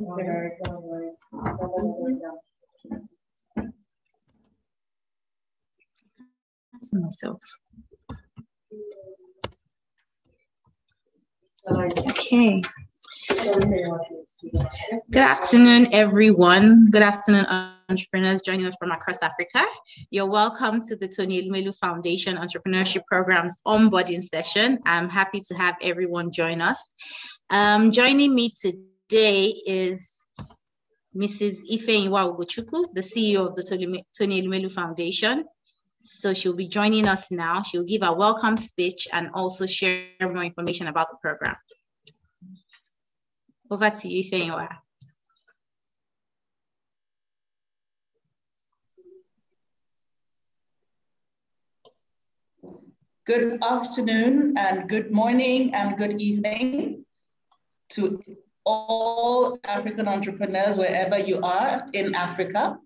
Myself. Okay. Good afternoon, everyone. Good afternoon, entrepreneurs joining us from across Africa. You're welcome to the Tony Elumelu Foundation Entrepreneurship Program's onboarding session. I'm happy to have everyone join us. Joining me today is Mrs. Ifeanyiwa Ugochukwu, the CEO of the Tony Elumelu Foundation. So she'll be joining us now. She'll give a welcome speech and also share more information about the program. Over to you, Ifeanyiwa. Good afternoon and good morning and good evening to all African entrepreneurs wherever you are in Africa.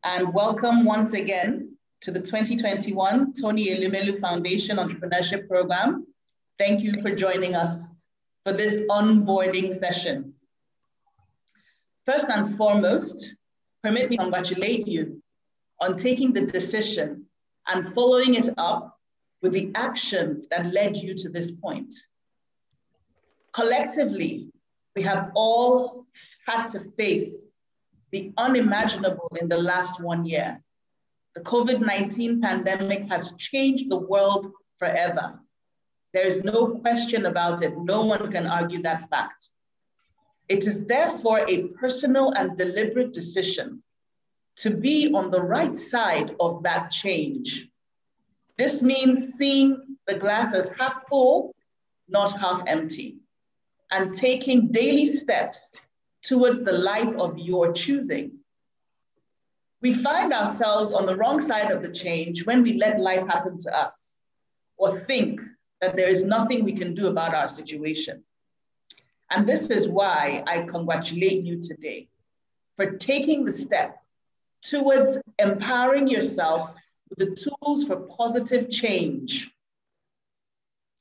And welcome once again to the 2021 Tony Elumelu Foundation Entrepreneurship Program. Thank you for joining us for this onboarding session. First and foremost, permit me to congratulate you on taking the decision and following it up with the action that led you to this point. Collectively, we have all had to face the unimaginable in the last 1 year. The COVID-19 pandemic has changed the world forever. There is no question about it. No one can argue that fact. It is therefore a personal and deliberate decision to be on the right side of that change. This means seeing the glass as half full, not half empty, and taking daily steps towards the life of your choosing. We find ourselves on the wrong side of the change when we let life happen to us or think that there is nothing we can do about our situation. And this is why I congratulate you today for taking the step towards empowering yourself with the tools for positive change.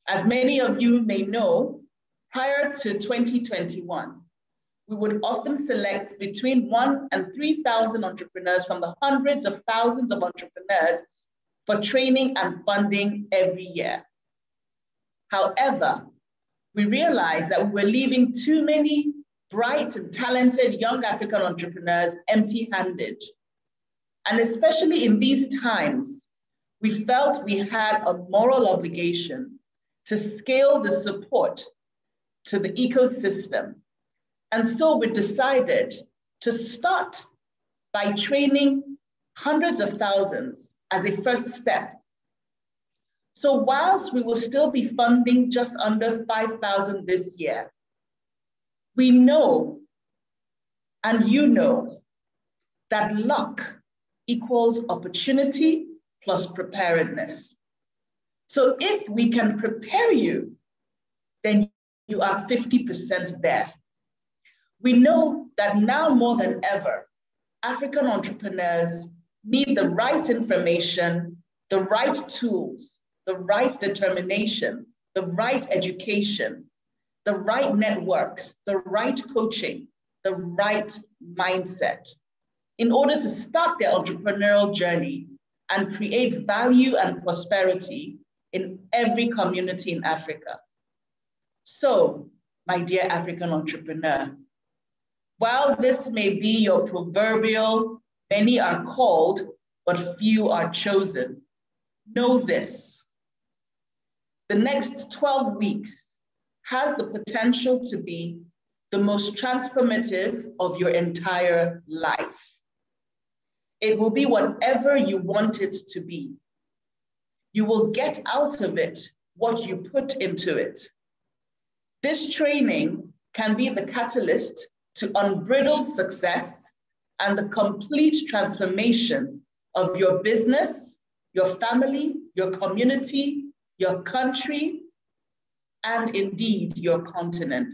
As many of you may know, prior to 2021, we would often select between 1,000 and 3,000 entrepreneurs from the hundreds of thousands of entrepreneurs for training and funding every year. However, we realized that we were leaving too many bright and talented young African entrepreneurs empty-handed. And especially in these times, we felt we had a moral obligation to scale the support to the ecosystem. And so we decided to start by training hundreds of thousands as a first step. So whilst we will still be funding just under 5,000 this year, we know, and you know, that luck equals opportunity plus preparedness. So if we can prepare you, then you are 50% there. We know that now more than ever, African entrepreneurs need the right information, the right tools, the right determination, the right education, the right networks, the right coaching, the right mindset in order to start their entrepreneurial journey and create value and prosperity in every community in Africa. So, my dear African entrepreneur, while this may be your proverbial, many are called, but few are chosen, know this. The next 12 weeks has the potential to be the most transformative of your entire life. It will be whatever you want it to be. You will get out of it what you put into it. This training can be the catalyst to unbridled success and the complete transformation of your business, your family, your community, your country, and indeed your continent.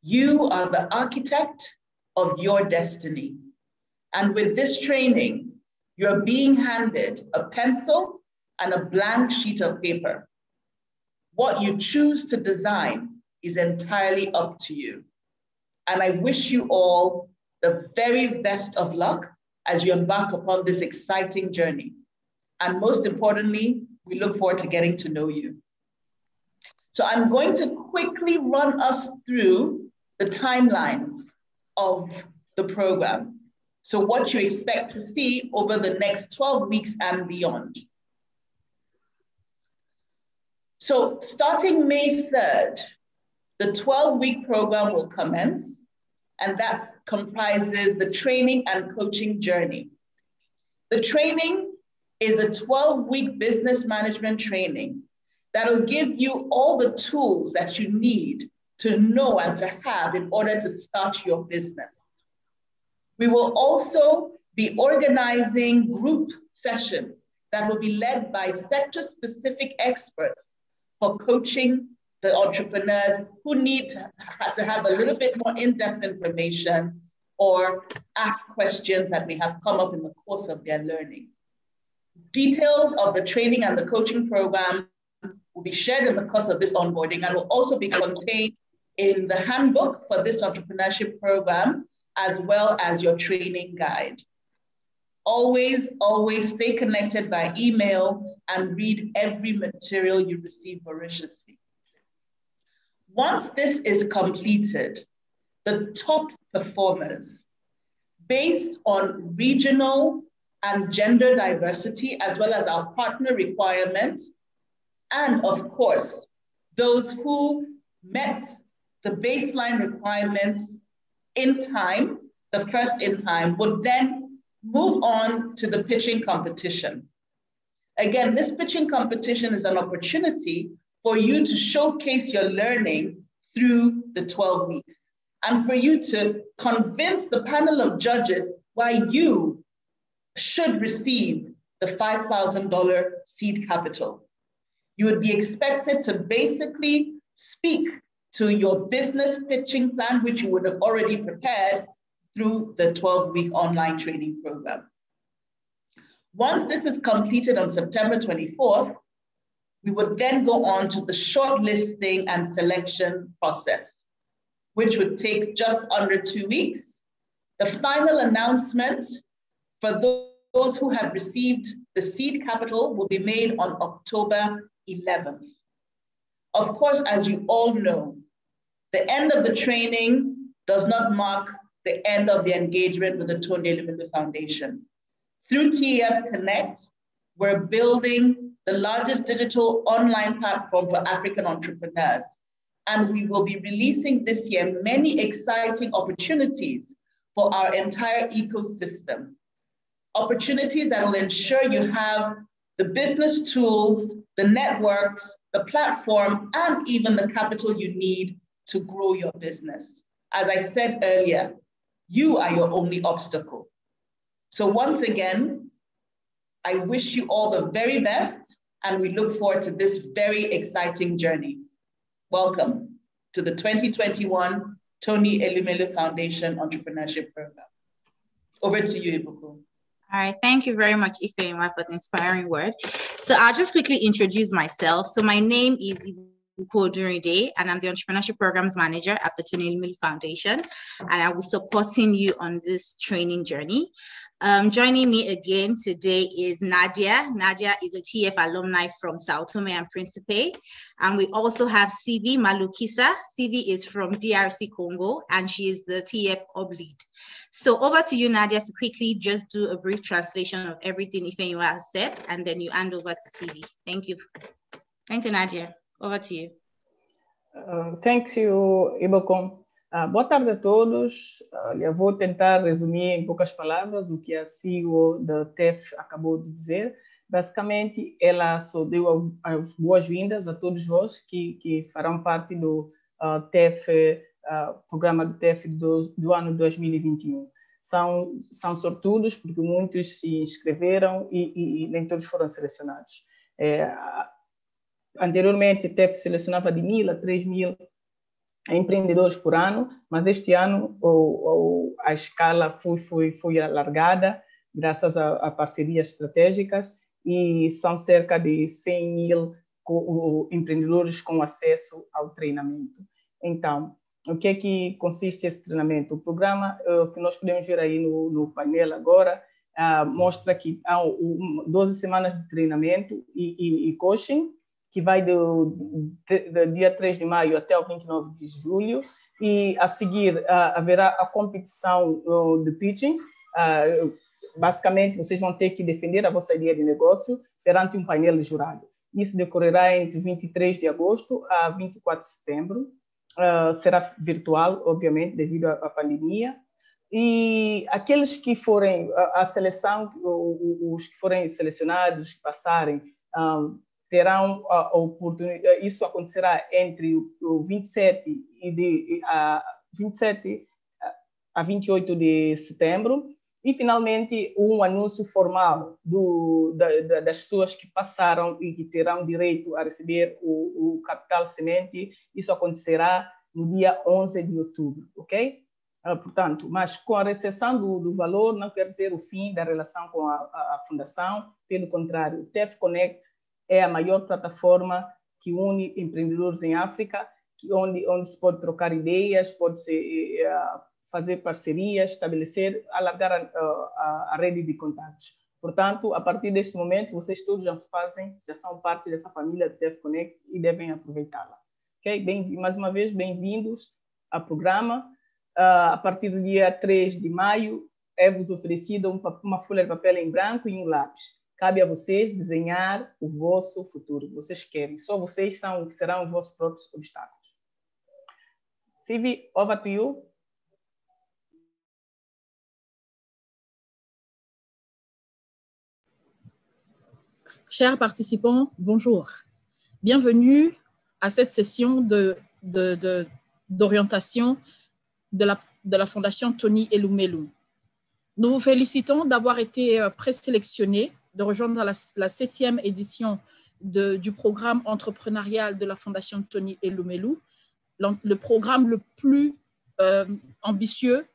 You are the architect of your destiny. And with this training, you're being handed a pencil and a blank sheet of paper. What you choose to design is entirely up to you. And I wish you all the very best of luck as you embark upon this exciting journey. And most importantly, we look forward to getting to know you. So I'm going to quickly run us through the timelines of the program. So what you expect to see over the next 12 weeks and beyond. So starting May 3rd, the 12-week program will commence, and that comprises the training and coaching journey. The training is a 12-week business management training that'll give you all the tools that you need to know and to have in order to start your business. We will also be organizing group sessions that will be led by sector-specific experts for coaching the entrepreneurs who need to have a little bit more in-depth information or ask questions that may have come up in the course of their learning. Details of the training and the coaching program will be shared in the course of this onboarding and will also be contained in the handbook for this entrepreneurship program, as well as your training guide. Always, always stay connected by email and read every material you receive voraciously. Once this is completed, the top performers, based on regional and gender diversity, as well as our partner requirements, and of course, those who met the baseline requirements in time, the first in time, would then move on to the pitching competition. Again, this pitching competition is an opportunity for you to showcase your learning through the 12 weeks and for you to convince the panel of judges why you should receive the $5,000 seed capital. You would be expected to basically speak to your business pitching plan, which you would have already prepared through the 12-week online training program. Once this is completed on September 24th, we would then go on to the shortlisting and selection process, which would take just under 2 weeks. The final announcement for those who have received the seed capital will be made on October 11th. Of course, as you all know, the end of the training does not mark the end of the engagement with the Tony Elumelu Foundation. Through TEF Connect, we're building the largest digital online platform for African entrepreneurs. And we will be releasing this year many exciting opportunities for our entire ecosystem. Opportunities that will ensure you have the business tools, the networks, the platform, and even the capital you need to grow your business. As I said earlier, you are your only obstacle. So once again, I wish you all the very best, and we look forward to this very exciting journey. Welcome to the 2021 Tony Elumelu Foundation Entrepreneurship Program. Over to you, Ibuku. All right, thank you very much, Ifeoma, for the inspiring word. So I'll just quickly introduce myself. So my name is Ibuku Odurinde, and I'm the Entrepreneurship Programs Manager at the Tony Elumelu Foundation, and I will be supporting you on this training journey. Joining me again today is Nadia. Nadia is a TEF alumni from Sao Tome and Principe. And we also have CV Malukisa. CV is from DRC Congo, and she is the TEF Hub lead. So over to you, Nadia, to quickly just do a brief translation of everything Ifeoma has said, and then you hand over to CV. Thank you. Thank you, Nadia. Over to you. Thank you, Ibuku. Boa tarde a todos. Eu vou tentar resumir em poucas palavras o que a CEO da TEF acabou de dizer. Basicamente, ela só deu as boas-vindas a todos vós que farão parte do TEF, programa de TEF do ano 2021. São sortudos porque muitos se inscreveram e nem todos foram selecionados. Anteriormente, a TEF selecionava de 1.000 a 3.000 empreendedores por ano, mas este ano a escala foi alargada graças a parcerias estratégicas e são cerca de 100.000 empreendedores com acesso ao treinamento. Então, O que é que consiste esse treinamento? O programa que nós podemos ver aí no painel agora mostra que há 12 semanas de treinamento e coaching, que vai do dia 3 de maio até o 29 de julho, e a seguir haverá a competição de pitching. Basicamente, vocês vão ter que defender a vossa ideia de negócio perante um painel de jurado. Isso decorrerá entre 23 de agosto a 24 de setembro. Será virtual, obviamente, devido à pandemia. E aqueles que forem a seleção, os que forem selecionados, que passarem, terão a oportunidade. Isso acontecerá entre o 27 a 28 de setembro. E, finalmente, um anúncio formal das pessoas que passaram e que terão direito a receber o capital semente. Isso acontecerá no dia 11 de outubro, ok? Portanto, mas com a recepção do valor, não quer dizer o fim da relação com a fundação. Pelo contrário, o TEF Connect é a maior plataforma que une empreendedores em África, onde se pode trocar ideias, pode-se fazer parcerias, estabelecer, alargar a rede de contatos. Portanto, a partir deste momento, vocês todos já são parte dessa família do TEF Connect e devem aproveitá-la. Okay? Mais uma vez, bem-vindos ao programa. A partir do dia 3 de maio, é-vos oferecida uma folha de papel em branco e um lápis. Cabe a vocês desenhar o vosso futuro. Vocês querem. Só vocês serão os vossos próprios obstáculos. Sivi, over to you. Chers participants, bonjour. Bienvenue à cette session d'orientation de la Fondation Tony Elumelu. Nous vous félicitons d'avoir été présélectionnés, de rejoindre la 7e édition du programme entrepreneurial de la Fondation Tony Elumelu, le programme le plus ambitieux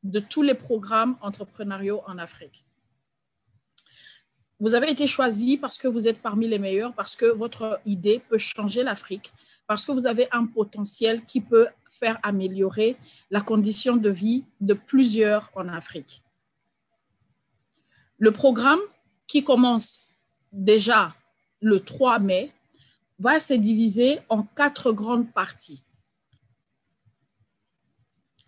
de tous les programmes entrepreneuriaux en Afrique. Vous avez été choisis parce que vous êtes parmi les meilleurs, parce que votre idée peut changer l'Afrique, parce que vous avez un potentiel qui peut faire améliorer la condition de vie de plusieurs en Afrique. Le programme, qui commence déjà le 3 mai, va se diviser en 4 grandes parties.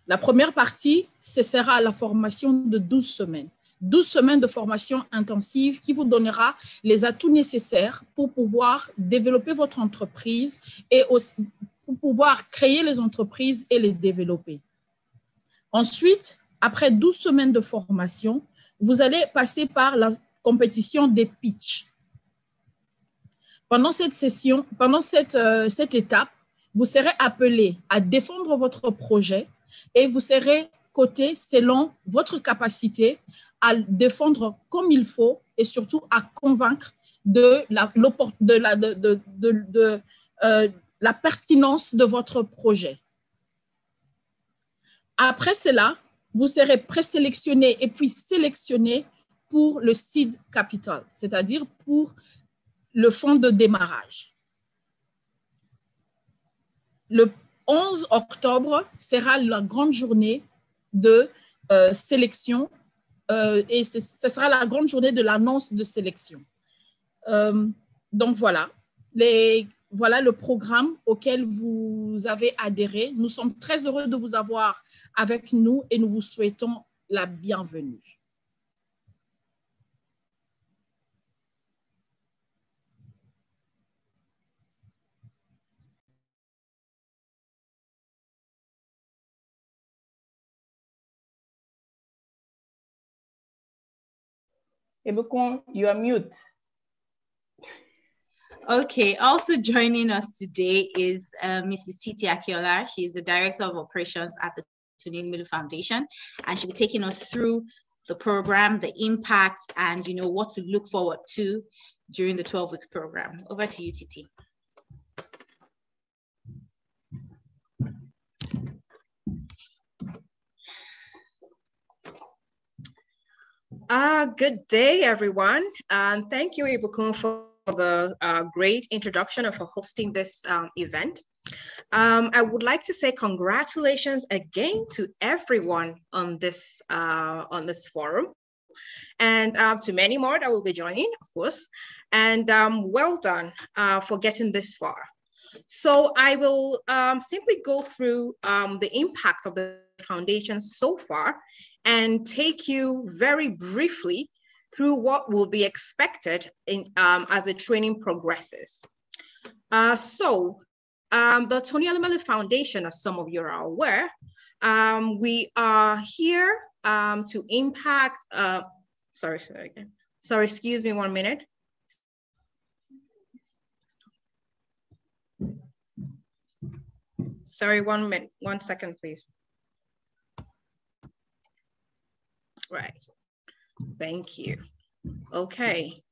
La première partie, ce sera la formation de 12 semaines. 12 semaines de formation intensive qui vous donnera les atouts nécessaires pour pouvoir développer votre entreprise et aussi pour pouvoir créer les entreprises et les développer. Ensuite, après 12 semaines de formation, vous allez passer par la compétition des pitchs. Pendant cette session, pendant cette étape, vous serez appelé à défendre votre projet et vous serez coté selon votre capacité à défendre comme il faut et surtout à convaincre de la pertinence de votre projet. Après cela, vous serez présélectionné et puis sélectionné pour le seed capital, c'est-à-dire pour le fonds de démarrage. Le 11 octobre sera la grande journée de sélection et ce sera la grande journée de l'annonce de sélection. Donc voilà, voilà le programme auquel vous avez adhéré. Nous sommes très heureux de vous avoir avec nous et nous vous souhaitons la bienvenue. Ebukon, you are mute. Okay, also joining us today is Mrs. Titi Akiola. She is the Director of Operations at the Tony Elumelu Foundation, and she'll be taking us through the program, the impact, and what to look forward to during the 12-week program. Over to you, Titi. Good day, everyone. And thank you, Ibukun, for the great introduction and for hosting this event. I would like to say congratulations again to everyone on this forum, and to many more that will be joining, of course. And well done for getting this far. So I will simply go through the impact of the foundation so far and take you very briefly through what will be expected in, as the training progresses. The Tony Elumelu Foundation, as some of you are aware, we are here to impact, sorry, excuse me 1 minute. Sorry, 1 minute, 1 second, please. Right, thank you. Okay.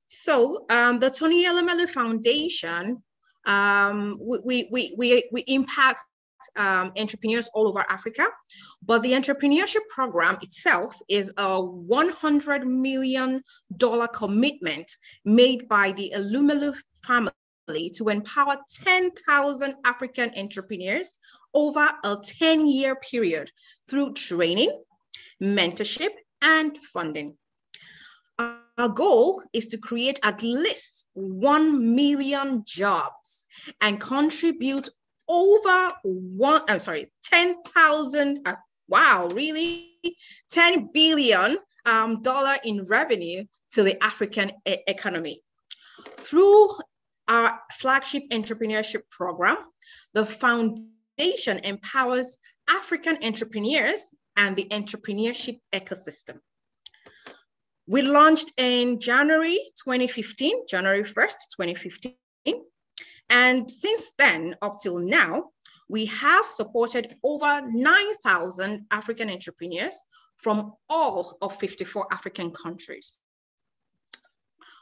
So the Tony Elumelu Foundation, we impact entrepreneurs all over Africa, but the entrepreneurship program itself is a $100 million commitment made by the Elumelu family to empower 10,000 African entrepreneurs over a 10-year period through training, mentorship, and funding. Our goal is to create at least 1 million jobs and contribute over 10,000, wow, really? $10 billion in revenue to the African economy. Through our flagship entrepreneurship program, the foundation empowers African entrepreneurs and the entrepreneurship ecosystem. We launched in January 2015, January 1st, 2015. And since then, up till now, we have supported over 9,000 African entrepreneurs from all of 54 African countries.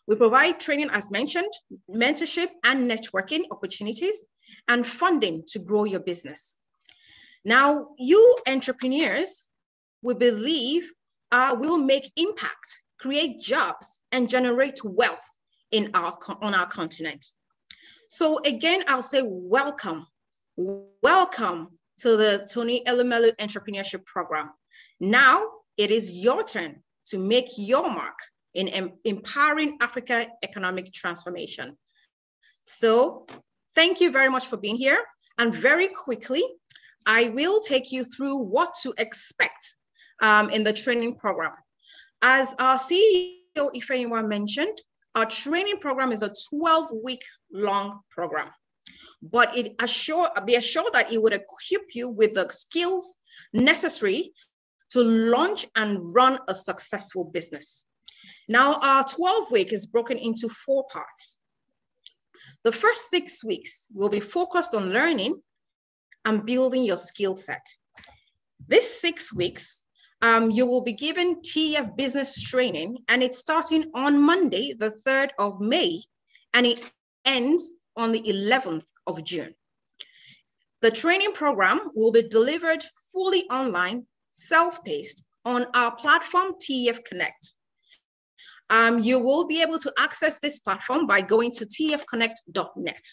We provide training, as mentioned, mentorship and networking opportunities, and funding to grow your business. Now, you entrepreneurs, we believe, will make impact, create jobs, and generate wealth on our continent. So again, I'll say welcome. Welcome to the Tony Elumelu Entrepreneurship Program. Now it is your turn to make your mark in empowering Africa economic transformation. So thank you very much for being here. And very quickly, I will take you through what to expect in the training program. As our CEO Ifeanyiwa mentioned, our training program is a 12-week long program, but be assured that it would equip you with the skills necessary to launch and run a successful business. Now, our 12-week is broken into 4 parts. The first 6 weeks will be focused on learning and building your skill set. This 6 weeks, you will be given TEF business training, and it's starting on Monday, the 3rd of May, and it ends on the 11th of June. The training program will be delivered fully online, self-paced on our platform, TEF Connect. You will be able to access this platform by going to tfconnect.net.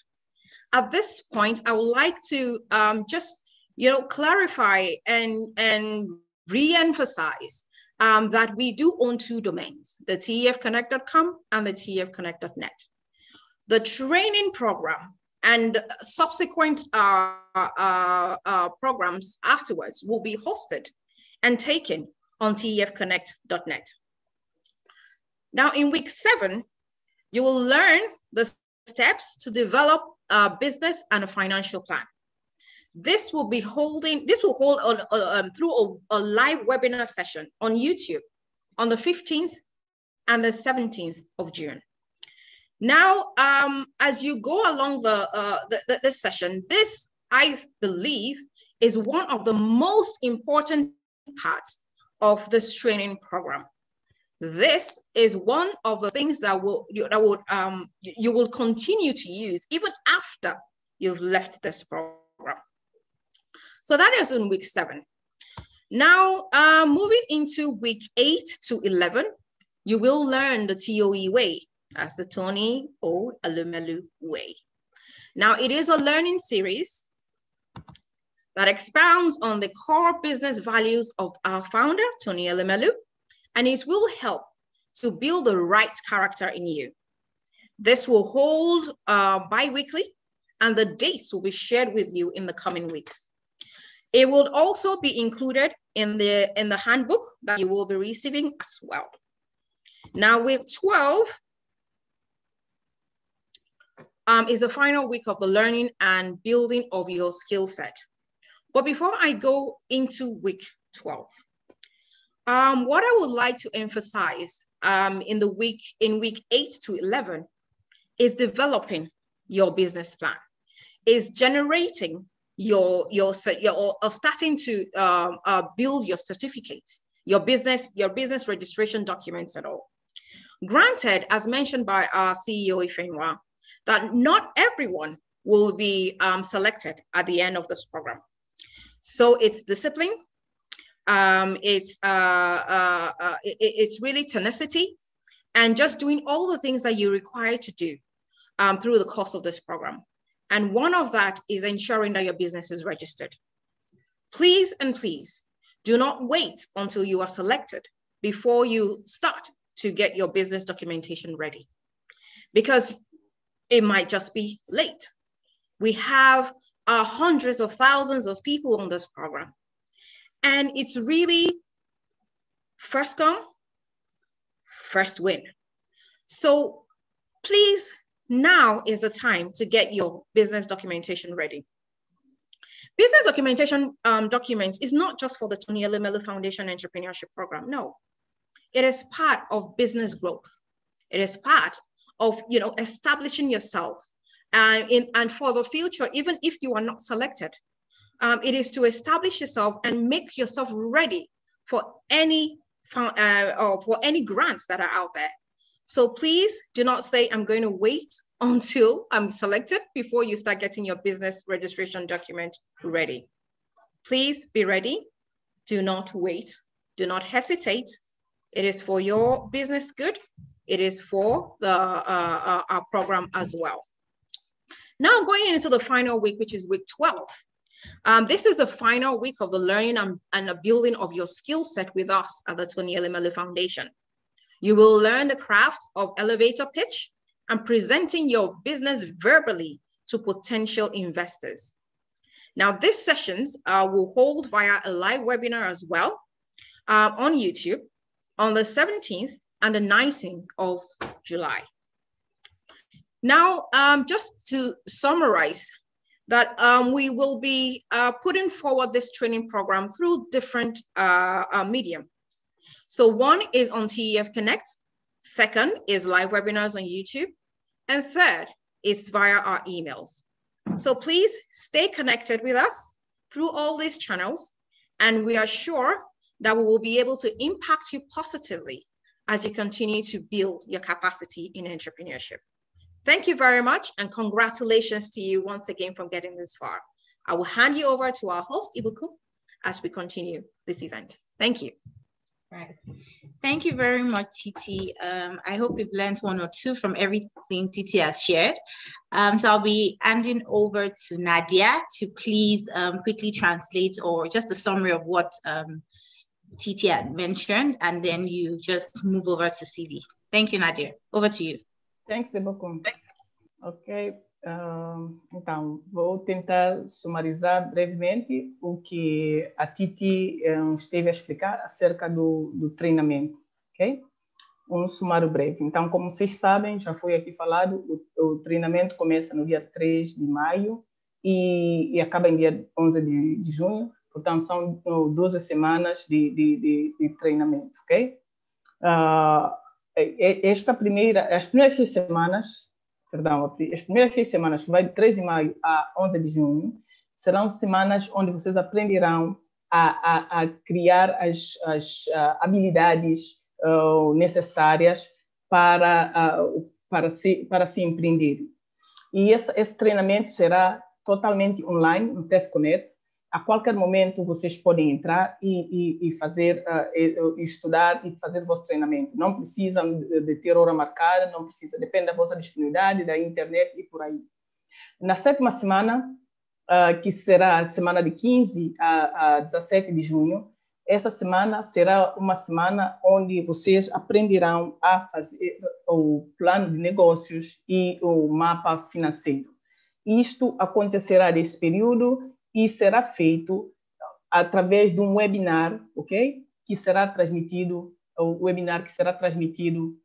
At this point, I would like to just clarify and re-emphasize that we do own 2 domains, the tfconnect.com and the tfconnect.net. The training program and subsequent programs afterwards will be hosted and taken on tfconnect.net. Now, in week 7, you will learn the steps to develop a business and a financial plan. This will hold through a live webinar session on YouTube on the 15th and the 17th of June. Now, as you go along this session, this, I believe, is one of the most important parts of this training program. This is one of the things that you will continue to use even after you've left this program. So that is in week 7. Now, moving into week 8 to 11, you will learn the TOE way, as the Tony O. Elumelu way. Now, it is a learning series that expounds on the core business values of our founder, Tony Elumelu, and it will help to build the right character in you. This will hold bi-weekly, and the dates will be shared with you in the coming weeks. It will also be included in the handbook that you will be receiving as well. Now, week 12 is the final week of the learning and building of your skill set. But before I go into week 12, what I would like to emphasize in week 8 to 11 is developing your business plan, is generating starting to build your certificates, your business registration documents and all. Granted, as mentioned by our CEO Ifenwa, that not everyone will be selected at the end of this program. So it's discipline, it's really tenacity, and just doing all the things that you're required to do through the course of this program. And one of that is ensuring that your business is registered. Please and please do not wait until you are selected before you start to get your business documentation ready, because it might just be late. We have hundreds of thousands of people on this program, and it's really first come, first win. So please, now is the time to get your business documentation ready. Business documentation documents is not just for the Tony Elumelu Foundation Entrepreneurship Program. No, it is part of business growth. It is part of establishing yourself, and for the future, even if you are not selected, it is to establish yourself and make yourself ready for any grants that are out there. So please do not say, I'm going to wait until I'm selected before you start getting your business registration document ready. Please be ready. Do not wait. Do not hesitate. It is for your business good. It is for our program as well. Now going into the final week, which is week 12. This is the final week of the learning and the building of your skill set with us at the Tony Elumelu Foundation. You will learn the craft of elevator pitch and presenting your business verbally to potential investors. Now, these sessions will hold via a live webinar as well on YouTube on the 17th and the 19th of July. Now, just to summarize that we will be putting forward this training program through different mediums. So one is on TEF Connect, second is live webinars on YouTube, and third is via our emails. So please stay connected with us through all these channels, and we are sure that we will be able to impact you positively as you continue to build your capacity in entrepreneurship. Thank you very much, and congratulations to you once again for getting this far. I will hand you over to our host, Ibuku, as we continue this event. Thank you. Right. Thank you very much, Titi. I hope you've learned one or two from everything Titi has shared. So I'll be handing over to Nadia to please quickly translate or just a summary of what Titi had mentioned, and then you just move over to CV. Thank you, Nadia. Over to you. Thanks, Ibuku. Ok. Então, vou tentar sumarizar brevemente o que a Titi esteve a explicar acerca do treinamento, ok? Sumário breve. Então, como vocês sabem, já foi aqui falado, o treinamento começa no dia 3 de maio e acaba em dia 11 de junho, portanto, são 12 semanas de treinamento, ok? As primeiras 6 semanas, as primeiras 6 semanas, que vai de 3 de maio a 11 de junho, serão semanas onde vocês aprenderão a criar as habilidades necessárias para se empreender. E esse treinamento será totalmente online, no TEF Connect. A qualquer momento vocês podem entrar e fazer, estudar e fazer o vosso treinamento. Não precisam de ter hora marcada, não precisa, depende da vossa disponibilidade, da internet e por aí. Na 7ª semana, que será a semana de 15 a 17 de junho, essa semana será uma semana onde vocês aprenderão a fazer o plano de negócios e o mapa financeiro. Isto acontecerá nesse período e será feito através de um webinar, ok? Que será transmitido, o webinar que será transmitido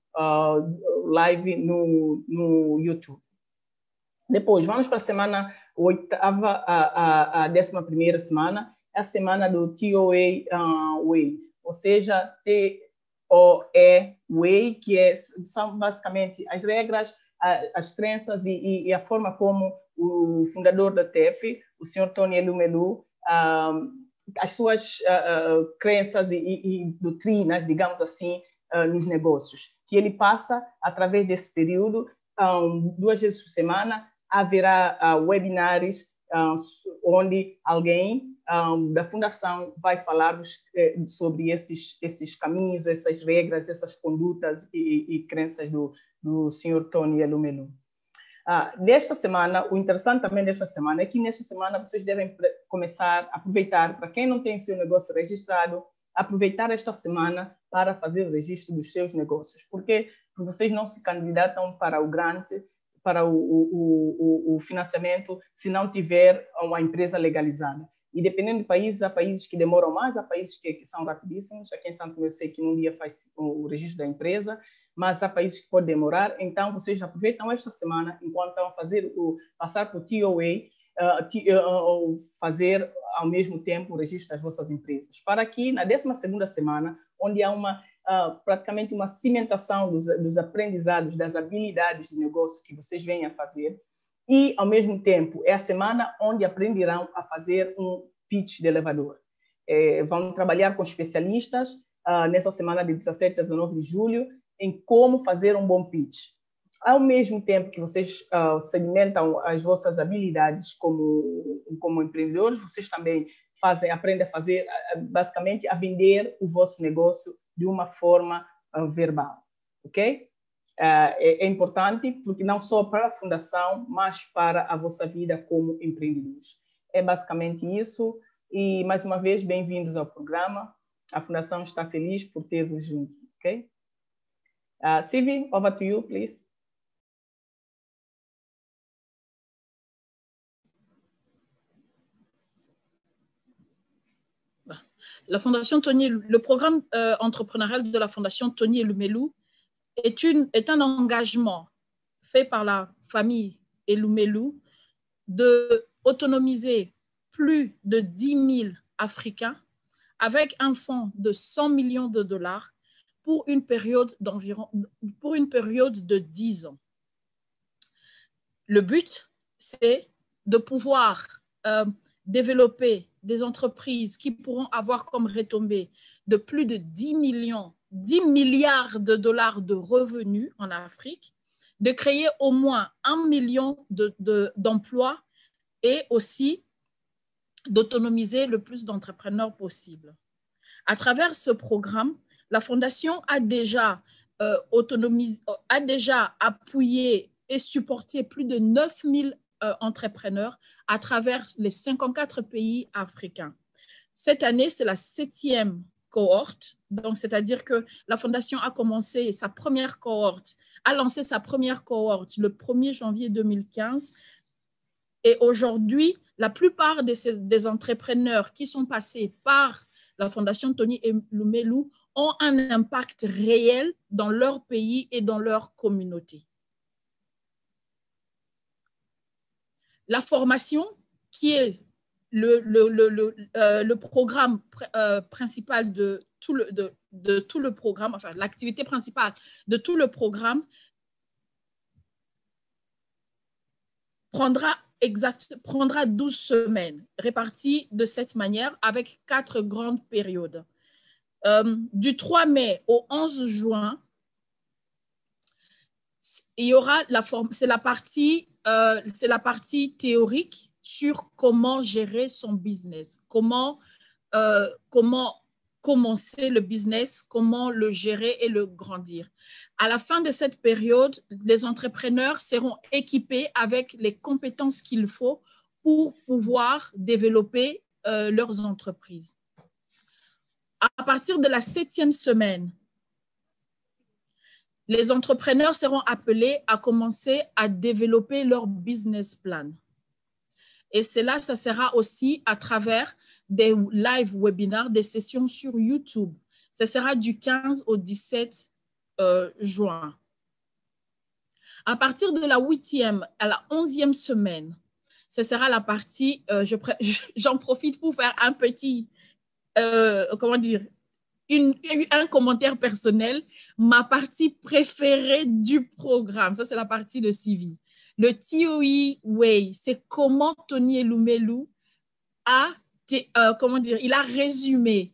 live no YouTube. Depois, vamos para a semana 8ª a 11ª semana, é a semana do TOE Way, ou seja, TOE Way, que são basicamente as regras, as crenças e a forma como o fundador da TEF, o senhor Tony Elumelu, as suas crenças e doutrinas, digamos assim, nos negócios, que ele passa através desse período, 2 vezes por semana, haverá webinários onde alguém da fundação vai falar sobre esses caminhos, essas regras, essas condutas e crenças do senhor Tony Elumelu. Desta semana, o interessante também desta semana é que nesta semana vocês devem começar a aproveitar, para quem não tem seu negócio registrado, aproveitar esta semana para fazer o registro dos seus negócios, porque vocês não se candidatam para o grant, para o financiamento, se não tiver uma empresa legalizada. E dependendo de países, há países que demoram mais, há países que são rapidíssimos. Aqui em Santo Tomé eu sei que num dia faz o registro da empresa, mas há países que podem demorar. Então, vocês aproveitam esta semana, enquanto estão a passar por TOA, fazer ao mesmo tempo o registro das vossas empresas. Para que, na 12ª semana, onde há praticamente uma cimentação dos aprendizados, das habilidades de negócio que vocês vêm a fazer, e, ao mesmo tempo, é a semana onde aprenderão a fazer um pitch de elevador. Vão trabalhar com especialistas nessa semana de 17 a 19 de julho em como fazer um bom pitch. Ao mesmo tempo que vocês segmentam as vossas habilidades como empreendedores, vocês também aprendem a fazer, basicamente, a vender o vosso negócio de uma forma verbal, ok? É importante porque não só para a fundação, mas para a vossa vida como empreendedores. É basicamente isso. E, mais uma vez, bem-vindos ao programa. A Fundação está feliz por ter-vos junto, ok? Sylvie, over to you, please. La Fondation Tony, le programme entrepreneurial de la Fondation Tony Elumelu est un engagement fait par la famille Elumelu de autonomiser plus de 10 000 Africains avec un fonds de 100 millions de dollars pour une période de 10 ans. Le but, c'est de pouvoir développer des entreprises qui pourront avoir comme retombée de plus de 10 milliards de dollars de revenus en Afrique, de créer au moins 1 million d'emplois et aussi d'autonomiser le plus d'entrepreneurs possible. À travers ce programme, la Fondation a déjà appuyé et supporté plus de 9 000 entrepreneurs à travers les 54 pays africains. Cette année, c'est la 7e cohorte, donc c'est-à-dire que la Fondation a commencé sa première cohorte, a lancé sa première cohorte le 1er janvier 2015 et aujourd'hui, la plupart des entrepreneurs qui sont passés par la Fondation Tony Elumelu ont un impact réel dans leur pays et dans leur communauté. La formation, qui est le programme principal de tout le programme, enfin l'activité principale de tout le programme, prendra 12 semaines, réparties de cette manière avec 4 grandes périodes. Du 3 mai au 11 juin, il y aura c'est la partie théorique sur comment gérer son business, comment commencer le business, comment le gérer et le grandir. À la fin de cette période, les entrepreneurs seront équipés avec les compétences qu'il faut pour pouvoir développer leurs entreprises. À partir de la 7e semaine, les entrepreneurs seront appelés à commencer à développer leur business plan. Et cela, ça sera aussi à travers des live webinaires, des sessions sur YouTube. Ce sera du 15 au 17 juin. À partir de la 8e à la 11e semaine, ce sera la partie, j'en profite pour faire un petit, comment dire, un commentaire personnel, ma partie préférée du programme. Ça, c'est la partie de CV. Le TOE Way, c'est comment Tony Elumelu il a résumé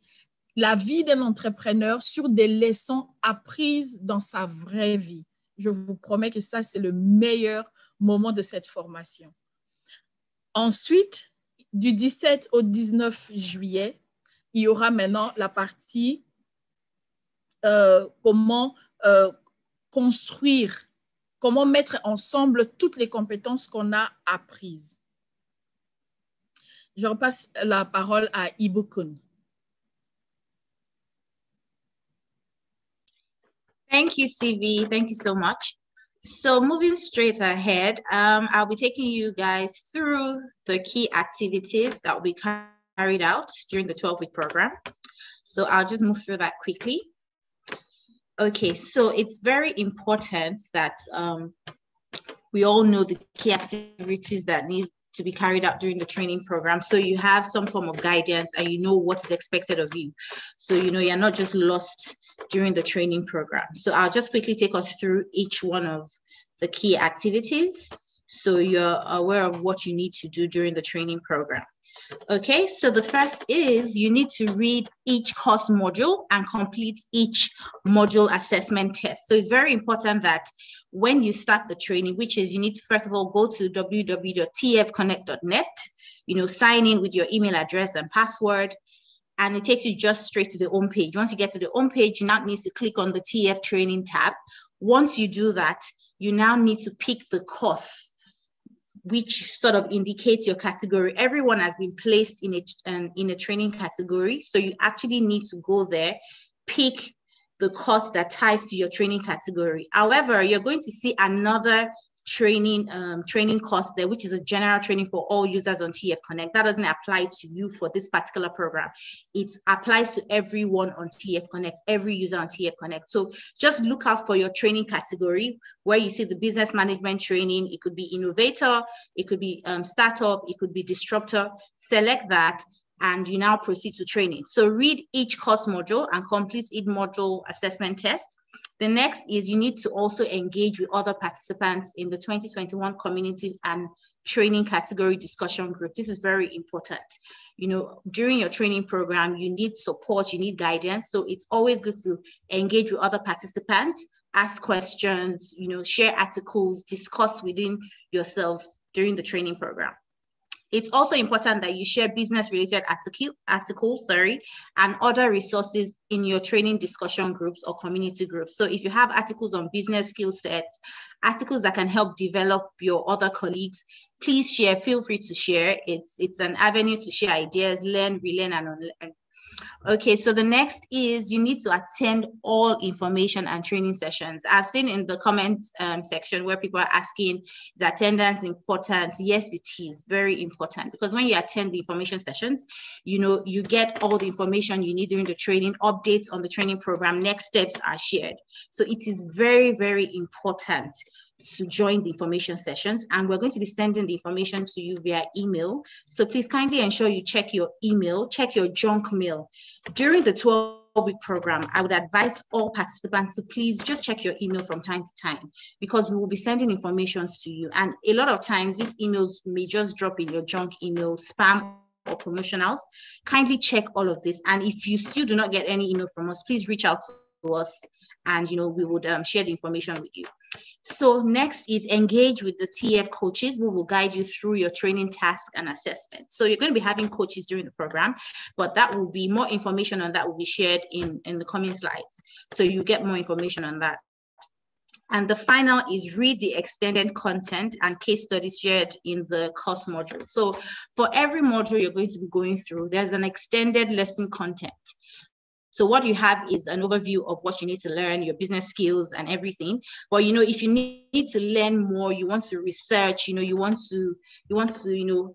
la vie d'un entrepreneur sur des leçons apprises dans sa vraie vie. Je vous promets que ça, c'est le meilleur moment de cette formation. Ensuite, du 17 au 19 juillet, il y aura maintenant la partie comment construire, comment mettre ensemble toutes les compétences qu'on a apprises. Je repasse la parole à Ibukun. Thank you, CV. Thank you so much. So moving straight ahead, I'll be taking you guys through the key activities that will be carried out during the 12-week program. So I'll just move through that quickly. Okay, so it's very important that we all know the key activities that need to be carried out during the training program. So you have some form of guidance and you know what's expected of you. So you know you're not just lost during the training program. So I'll just quickly take us through each one of the key activities so you're aware of what you need to do during the training program. Okay, so the first is you need to read each course module and complete each module assessment test. So it's very important that when you start the training, which is you need to first of all go to www.tfconnect.net, sign in with your email address and password, and it takes you just straight to the home page. Once you get to the home page, you now need to click on the TF training tab. Once you do that, you now need to pick the course which sort of indicates your category. Everyone has been placed in a training category. So you actually need to go there, pick the course that ties to your training category. However, you're going to see another training course there, which is a general training for all users on TF Connect. That doesn't apply to you for this particular program. It applies to everyone on TF Connect, every user on TF Connect. So just look out for your training category where you see the business management training. It could be innovator, it could be startup, it could be disruptor. Select that and you now proceed to training. So read each course module and complete each module assessment test. The next is you need to also engage with other participants in the 2021 community and training category discussion group. This is very important. During your training program, you need support, you need guidance. So it's always good to engage with other participants, ask questions, share articles, discuss within yourselves during the training program. It's also important that you share business-related articles, and other resources in your training discussion groups or community groups. So if you have articles on business skill sets, articles that can help develop your other colleagues, please share. Feel free to share. It's an avenue to share ideas, learn, relearn, and unlearn. Okay, so the next is you need to attend all information and training sessions. I've seen in the comments section where people are asking, is attendance important? Yes, it is very important, because when you attend the information sessions, you get all the information you need during the training, updates on the training program, next steps are shared. So it is very, very important to join the information sessions, and we're going to be sending the information to you via email. So please kindly ensure you check your email, check your junk mail. During the 12-week program, I would advise all participants to please just check your email from time to time, because we will be sending information to you. And a lot of times these emails may just drop in your junk email, spam or promotionals. Kindly check all of this. And if you still do not get any email from us, please reach out to us and we would share the information with you. So next is engage with the TEF coaches who will guide you through your training task and assessment. So you're going to be having coaches during the program, but that will be more information on that will be shared in the coming slides. So you get more information on that. And the final is read the extended content and case studies shared in the course module. So for every module you're going to be going through, there's an extended lesson content. So what you have is an overview of what you need to learn, your business skills and everything. But, if you need to learn more, you want to research, you want to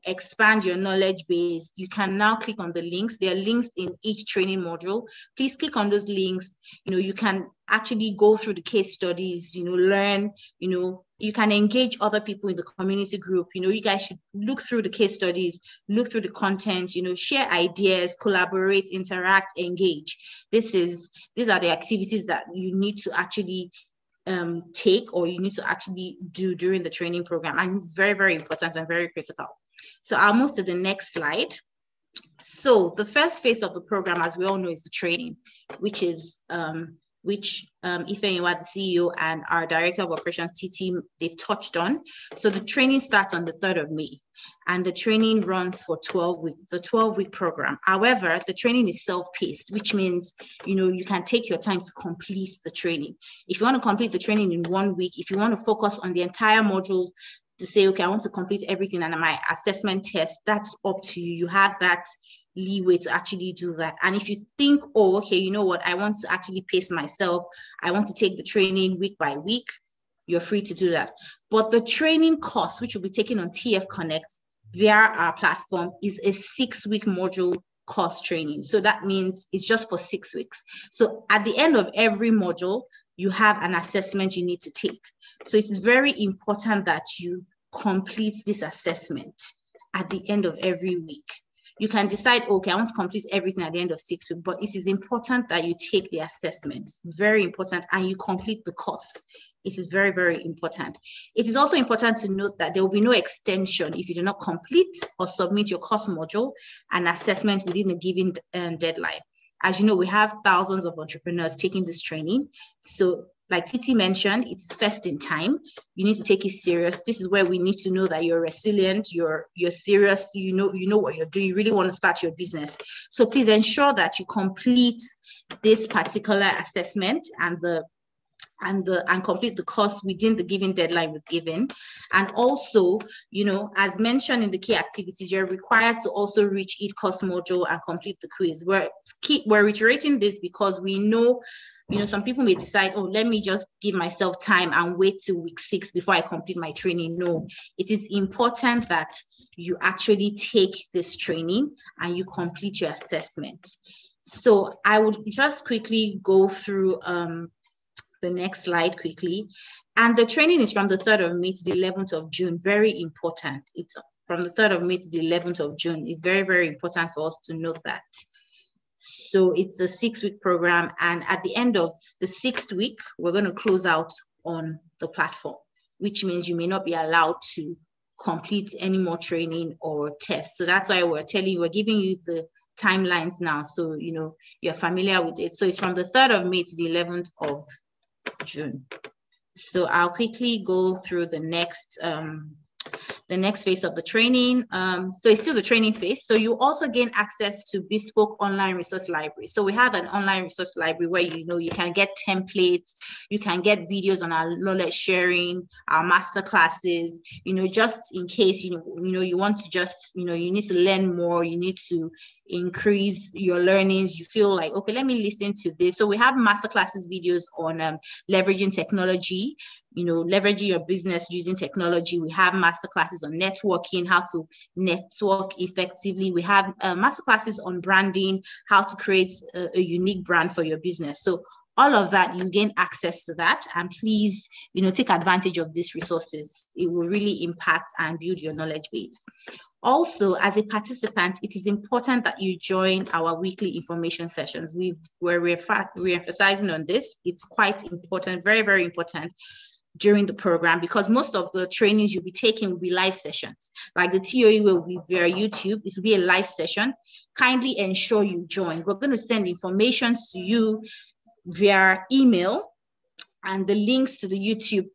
expand your knowledge base, you can now click on the links. There are links in each training module. Please click on those links. You can actually go through the case studies, learn, you can engage other people in the community group. You guys should look through the case studies, look through the content, share ideas, collaborate, interact, engage. These are the activities that you need to actually take, or you need to actually do during the training program. And it's very, very important and very critical. So I'll move to the next slide. So the first phase of the program, as we all know, is the training, which is Ifeanyiwa, the CEO, and our Director of Operations, TT, they've touched on. So the training starts on the 3rd of May, and the training runs for 12 weeks. It's a 12-week program. However, the training is self-paced, which means, you can take your time to complete the training. If you want to complete the training in 1 week, if you want to focus on the entire module to say, okay, I want to complete everything and my assessment test, that's up to you. You have that leeway to actually do that. And if you think, oh, okay, you know what, I want to actually pace myself, I want to take the training week by week, you're free to do that. But the training course, which will be taken on TEF Connect via our platform, is a 6-week module course training. So that means it's just for 6 weeks. So at the end of every module, you have an assessment you need to take. So it is very important that you complete this assessment at the end of every week. You can decide, okay, I want to complete everything at the end of 6 weeks, but it is important that you take the assessment, very important, and you complete the course. It is very, very important. It is also important to note that there will be no extension if you do not complete or submit your course module and assessment within a given deadline. As you know, we have thousands of entrepreneurs taking this training. So like Titi mentioned, it's first in time. You need to take it serious. This is where we need to know that you're resilient, you're serious, you know what you're doing, you really want to start your business. So please ensure that you complete this particular assessment and complete the course within the given deadline we've given. And also, as mentioned in the key activities, you're required to also reach each course module and complete the quiz. We're reiterating this because we know, some people may decide, oh, let me just give myself time and wait till week 6 before I complete my training. No, it is important that you actually take this training and you complete your assessment. So I would just quickly go through the next slide quickly. And the training is from the 3rd of May to the 11th of June. Very important. It's from the 3rd of May to the 11th of June. It's very, very important for us to know that. So it's a 6-week program. And at the end of the 6th week, we're going to close out on the platform, which means you may not be allowed to complete any more training or tests. So that's why we're giving you the timelines now. So, you're familiar with it. So it's from the 3rd of May to the 11th of June. So I'll quickly go through the next phase of the training. So it's still the training phase. So you also gain access to bespoke online resource library. So we have an online resource library where you can get templates, you can get videos on our knowledge sharing, our master classes, just in case you want to just, you need to learn more, you need to increase your learnings, you feel like, okay, let me listen to this. So we have masterclasses videos on leveraging technology, leveraging your business using technology. We have masterclasses on networking, how to network effectively. We have masterclasses on branding, how to create a unique brand for your business. So all of that, you gain access to that. And please, take advantage of these resources. It will really impact and build your knowledge base. Also, as a participant, it is important that you join our weekly information sessions. We're emphasizing on this. It's quite important, very, very important during the program, because most of the trainings you'll be taking will be live sessions. Like the TOE will be via YouTube. It will be a live session. Kindly ensure you join. We're going to send information to you via email and the links to the YouTube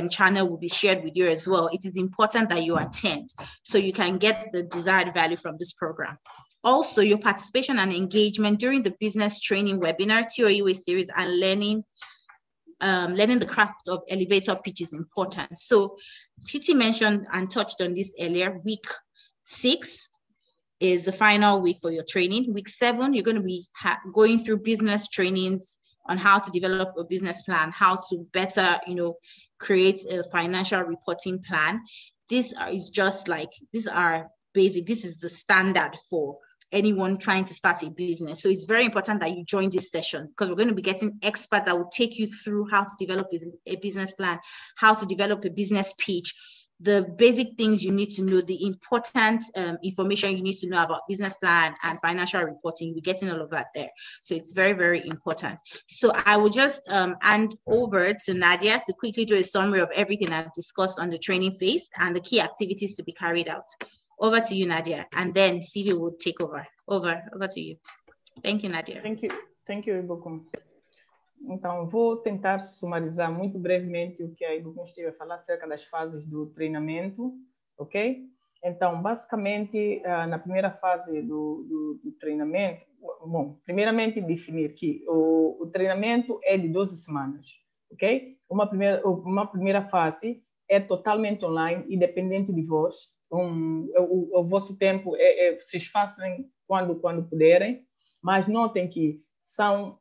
channel will be shared with you as well. It is important that you attend so you can get the desired value from this program. Also, your participation and engagement during the business training webinar, TOEWA series, and learning the craft of elevator pitch is important. So Titi mentioned and touched on this earlier. Week 6 is the final week for your training. Week 7, you're going to be going through business trainings on how to develop a business plan, how to better, create a financial reporting plan. These are basic. This is the standard for anyone trying to start a business. So it's very important that you join this session, because we're going to be getting experts that will take you through how to develop a business plan, how to develop a business pitch, the basic things you need to know, the important information you need to know about business plan and financial reporting. We're getting all of that there. So it's very, very important. So I will just hand over to Nadia to quickly do a summary of everything I've discussed on the training phase and the key activities to be carried out. Over to you, Nadia, and then CV will take over. Over to you. Thank you, Nadia. Thank you, Ibocum. Então, vou tentar sumarizar muito brevemente o que a Ibocum esteve a falar acerca das fases do treinamento, ok? Então, basicamente, na primeira fase do treinamento, bom, primeiramente definir que o treinamento é de 12 semanas, ok? Uma primeira fase é totalmente online, independente de vós. O vosso tempo vocês façam quando puderem, mas notem que são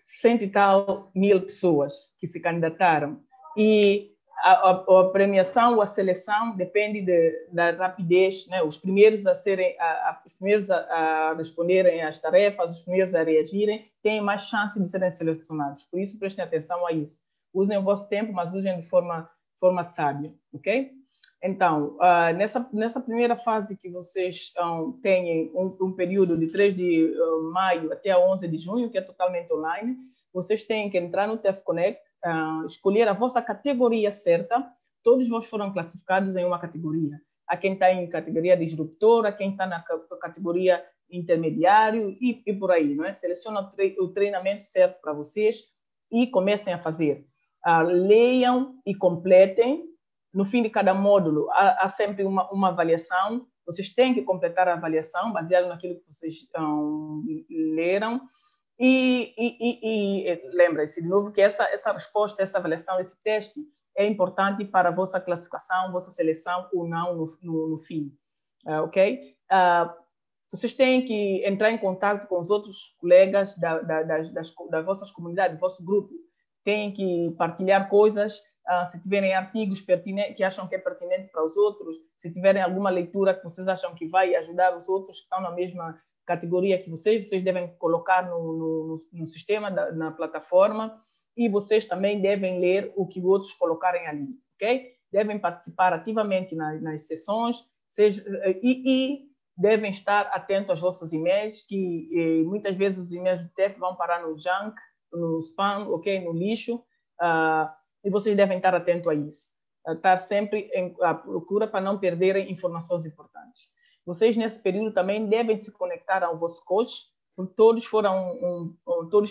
100 e tal mil pessoas que se candidataram e a premiação ou a seleção depende da rapidez, né? Os primeiros os primeiros a responderem às tarefas, os primeiros a reagirem, têm mais chance de serem selecionados. Por isso, prestem atenção a isso. Usem o vosso tempo, mas usem de forma sábia, ok? Então, nessa primeira fase que vocês têm um período de 3 de maio até 11 de junho, que é totalmente online, vocês têm que entrar no TEF Connect, escolher a vossa categoria certa. Todos vós foram classificados em uma categoria. Há quem está em categoria disruptor, há quem está na categoria intermediário e por aí, não é? Seleciona o treinamento certo para vocês e comecem a fazer. Leiam e completem. No fim de cada módulo, há sempre uma avaliação. Vocês têm que completar a avaliação baseado naquilo que vocês leram. E lembrem-se de novo que essa resposta, essa avaliação, esse teste é importante para a vossa classificação, vossa seleção ou não no fim. Ok? Vocês têm que entrar em contato com os outros colegas das vossas comunidades, do vosso grupo. Têm que partilhar coisas. Se tiverem artigos pertinentes, que acham que é pertinente para os outros, se tiverem alguma leitura que vocês acham que vai ajudar os outros que estão na mesma categoria que vocês devem colocar no sistema, na plataforma, e vocês também devem ler o que os outros colocarem ali, ok? Devem participar ativamente nas sessões, e devem estar atentos aos vossos e-mails, que muitas vezes os e-mails do TEF vão parar no junk, no spam, ok? No lixo, e vocês devem estar atentos a isso. Estar sempre à procura para não perderem informações importantes. Vocês, nesse período, também devem se conectar ao vosso coach, porque todos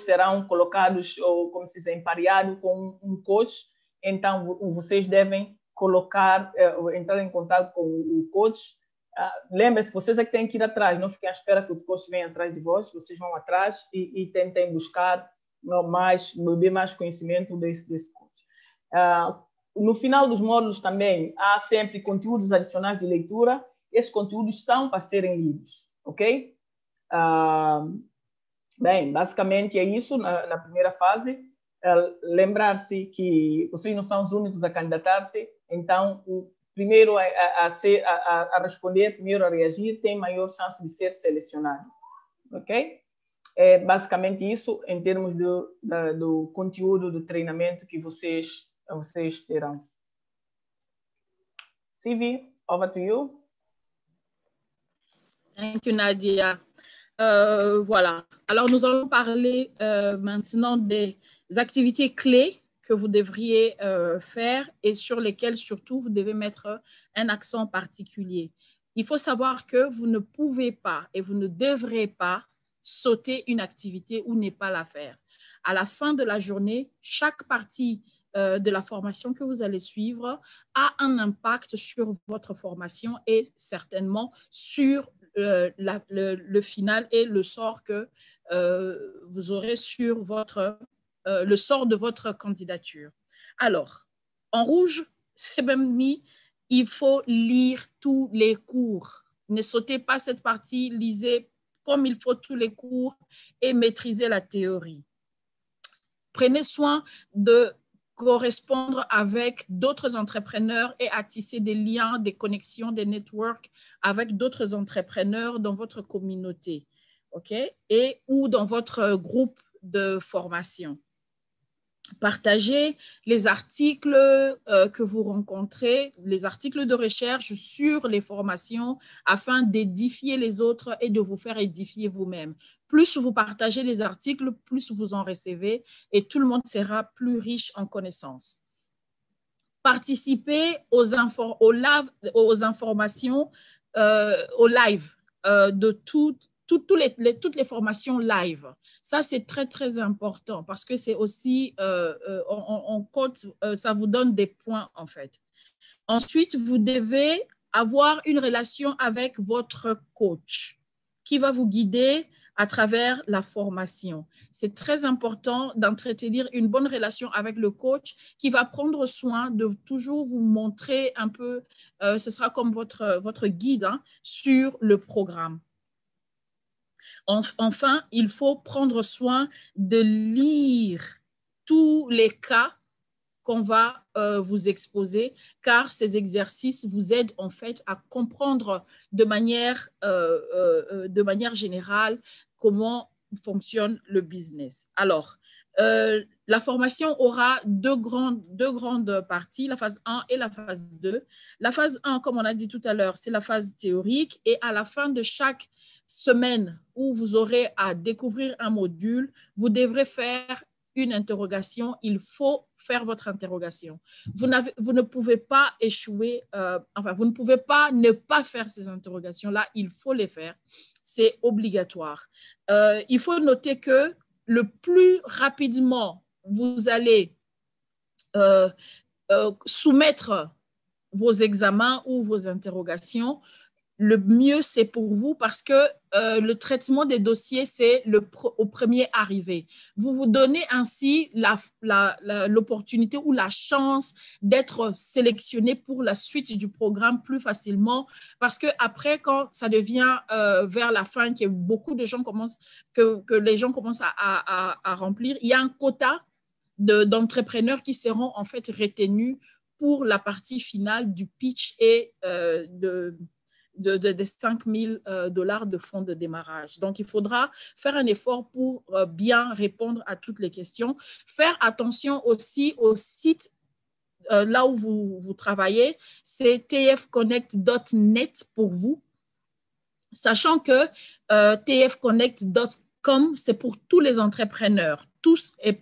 serão colocados, ou como se diz, empareados com um coach. Então, vocês devem entrar em contato com o coach. Lembrem-se, vocês é que têm que ir atrás, não fiquem à espera que o coach venha atrás de vós, vocês vão atrás e tentem buscar beber mais conhecimento desse coach. No final dos módulos também há sempre conteúdos adicionais de leitura. Esses conteúdos são para serem lidos, ok? Bem, basicamente é isso na primeira fase. Lembrar-se que vocês não são os únicos a candidatar-se, então o primeiro a responder, primeiro a reagir, tem maior chance de ser selecionado, ok? É basicamente isso em termos do conteúdo do treinamento que vocês terão. CV, over to you. Thank you, Nadia. Voilà. Alors, nous allons parler maintenant des activités clés que vous devriez faire et sur lesquelles, surtout, vous devez mettre un accent particulier. Il faut savoir que vous ne pouvez pas et vous ne devrez pas sauter une activité ou ne pas la faire. À la fin de la journée, chaque partie de la formation que vous allez suivre a un impact sur votre formation et certainement sur le final et le sort que vous aurez sur le sort de votre candidature. Alors, en rouge, c'est même mis, il faut lire tous les cours. Ne sautez pas cette partie, lisez comme il faut tous les cours et maîtrisez la théorie. Prenez soin de correspondre avec d'autres entrepreneurs et à tisser des liens, des connexions, des networks avec d'autres entrepreneurs dans votre communauté, OK? Et ou dans votre groupe de formation. Partagez les articles que vous rencontrez, les articles de recherche sur les formations afin d'édifier les autres et de vous faire édifier vous-même. Plus vous partagez les articles, plus vous en recevez et tout le monde sera plus riche en connaissances. Participez aux informations, au live de toutes les formations live. Ça, c'est très, très important parce que c'est aussi, on compte, ça vous donne des points en fait. Ensuite, vous devez avoir une relation avec votre coach qui va vous guider à travers la formation. C'est très important d'entretenir une bonne relation avec le coach qui va prendre soin de toujours vous montrer un peu, ce sera comme votre guide sur le programme. Enfin, il faut prendre soin de lire tous les cas qu'on va vous exposer, car ces exercices vous aident en fait à comprendre de manière générale comment fonctionne le business. Alors, la formation aura deux grandes parties, la phase 1 et la phase 2. La phase 1, comme on a dit tout à l'heure, c'est la phase théorique et à la fin de chaque semaine où vous aurez à découvrir un module, vous devrez faire une interrogation. Il faut faire votre interrogation. Vous ne pouvez pas échouer, vous ne pouvez pas ne pas faire ces interrogations-là. Il faut les faire. C'est obligatoire. Il faut noter que le plus rapidement vous allez soumettre vos examens ou vos interrogations, le mieux c'est pour vous parce que le traitement des dossiers, c'est au premier arrivé. Vous vous donnez ainsi l'opportunité ou la chance d'être sélectionné pour la suite du programme plus facilement parce qu'après, quand ça devient vers la fin, que beaucoup de gens commencent, que les gens commencent à remplir, il y a un quota d'entrepreneurs qui seront en fait retenus pour la partie finale du pitch et des 5 000 $ de fonds de démarrage. Donc, il faudra faire un effort pour bien répondre à toutes les questions. Faire attention aussi au site là où vous travaillez, c'est tfconnect.net pour vous, sachant que tfconnect.com, c'est pour tous les entrepreneurs. Tous et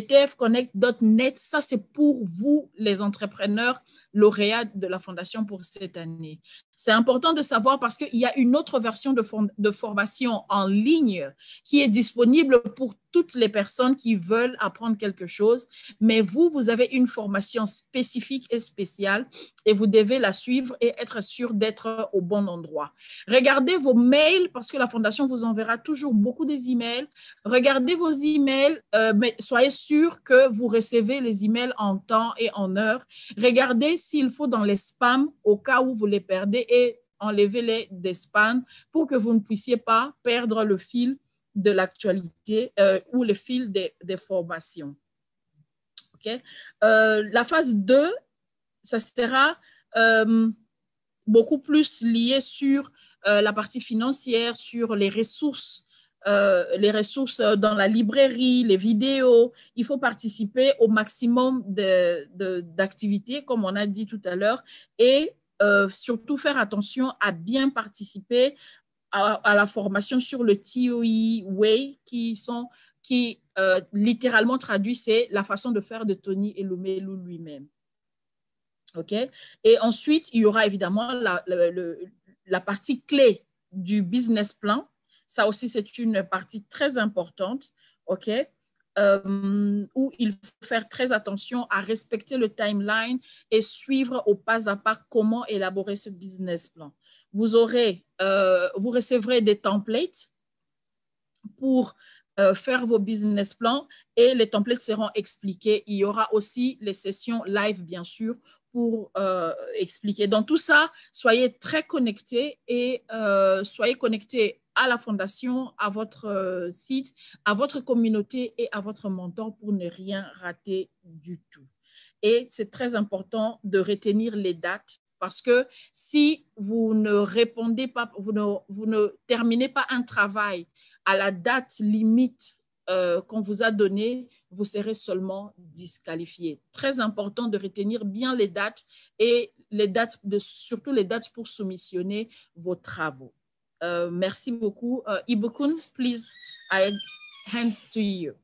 tfconnect.net, ça c'est pour vous les entrepreneurs lauréats de la fondation pour cette année. C'est important de savoir parce qu'il y a une autre version de formation en ligne qui est disponible pour toutes les personnes qui veulent apprendre quelque chose, mais vous avez une formation spécifique et spéciale et vous devez la suivre et être sûr d'être au bon endroit. Regardez vos mails parce que la fondation vous enverra toujours beaucoup des emails. Regardez vos emails, mais soyez sûr que vous recevez les emails en temps et en heure. Regardez s'il faut dans les spams au cas où vous les perdez et enlevez-les des spams pour que vous ne puissiez pas perdre le fil de l'actualité ou le fil des formations. Okay? La phase 2, ça sera beaucoup plus lié sur la partie financière, sur les ressources dans la librairie, les vidéos. Il faut participer au maximum d'activités, comme on a dit tout à l'heure, et surtout faire attention à bien participer à la formation sur le TOE Way, qui littéralement traduit, c'est la façon de faire de Tony Elumelu lui-même. OK? Et ensuite, il y aura évidemment la partie clé du business plan. Ça aussi, c'est une partie très importante. OK? où il faut faire très attention à respecter le timeline et suivre au pas à pas comment élaborer ce business plan. Vous recevrez des templates pour faire vos business plans et les templates seront expliqués. Il y aura aussi les sessions live, bien sûr, pour expliquer. Dans tout ça, soyez très connectés et soyez connectés à la fondation, à votre site, à votre communauté et à votre mentor pour ne rien rater du tout. Et c'est très important de retenir les dates parce que si vous ne répondez pas, vous ne terminez pas un travail à la date limite qu'on vous a donnée, vous serez seulement disqualifié. Très important de retenir bien les dates et surtout les dates pour soumissionner vos travaux. Merci beaucoup. Ibukun, please, I hand to you.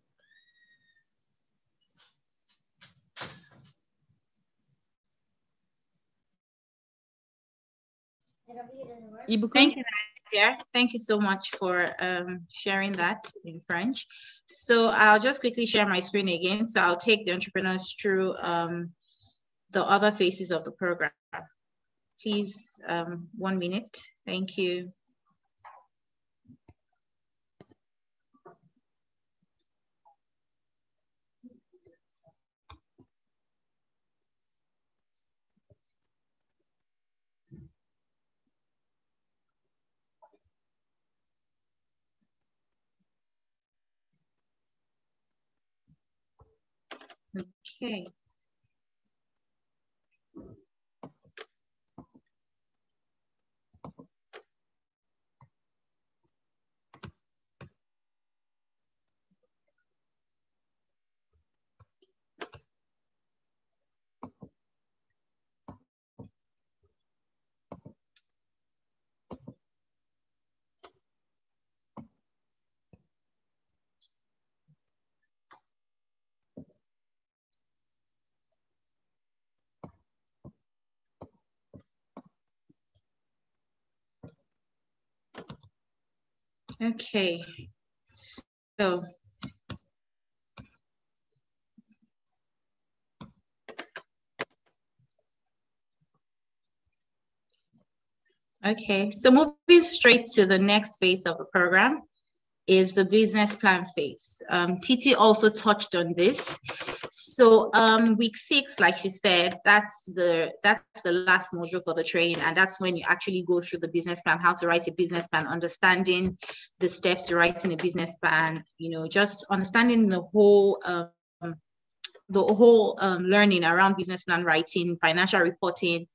Ibukun. Thank you, Nadia. Thank you so much for sharing that in French. So I'll just quickly share my screen again. So I'll take the entrepreneurs through the other phases of the program. Please, 1 minute. Thank you. Okay. Okay, so moving straight to the next phase of the program is the business plan phase. Titi also touched on this. So week 6, like she said, that's the last module for the training, and that's when you actually go through the business plan, how to write a business plan, understanding the steps to writing a business plan, you know, just understanding the whole learning around business plan writing, financial reporting.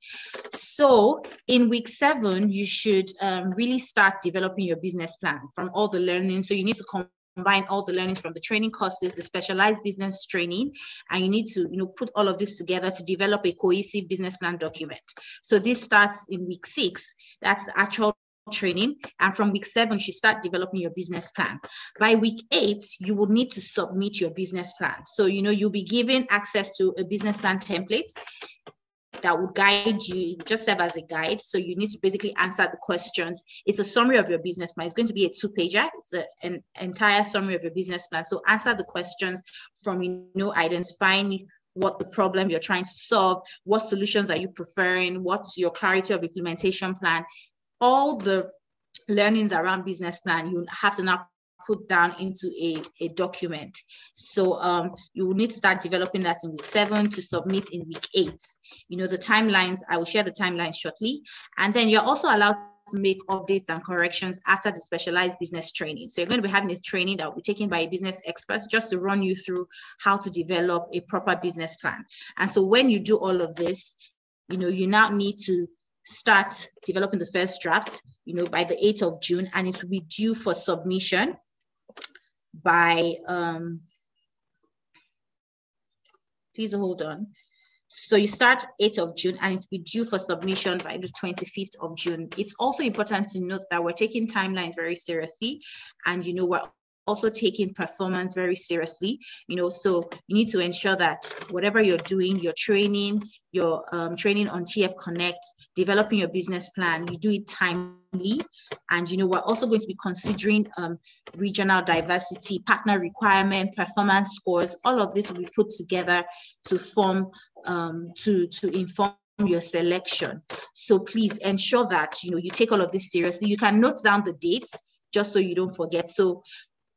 So in week 7, you should really start developing your business plan from all the learning. So you need to combine all the learnings from the training courses, the specialized business training, and you need to, you know, put all of this together to develop a cohesive business plan document. So this starts in week 6. That's the actual training, and from week 7 you should start developing your business plan. By week 8 you will need to submit your business plan. So, you know, you'll be given access to a business plan template that would guide you, just serve as a guide. So you need to basically answer the questions. It's a summary of your business plan. It's going to be a 2-pager. It's an entire summary of your business plan. So answer the questions from, you know, identifying what the problem you're trying to solve, what solutions are you preferring, what's your clarity of implementation plan. All the learnings around business plan, you have to now put down into a document. So you will need to start developing that in week 7 to submit in week 8. You know, the timelines, I will share the timelines shortly. And then you're also allowed to make updates and corrections after the specialized business training. So you're going to be having this training that will be taken by a business expert just to run you through how to develop a proper business plan. And so when you do all of this, you know, you now need to start developing the first draft, you know, by the 8th of June, and it will be due for submission by, please hold on. So you start 8th of June and it will be due for submission by the 25th of June. It's also important to note that we're taking timelines very seriously, and, you know, we're also taking performance very seriously, so you need to ensure that whatever you're doing, your training on TEF Connect, developing your business plan, you do it timely. And, we're also going to be considering regional diversity, partner requirement, performance scores. All of this will be put together to form, to inform your selection. So please ensure that, you take all of this seriously. You can note down the dates just so you don't forget. So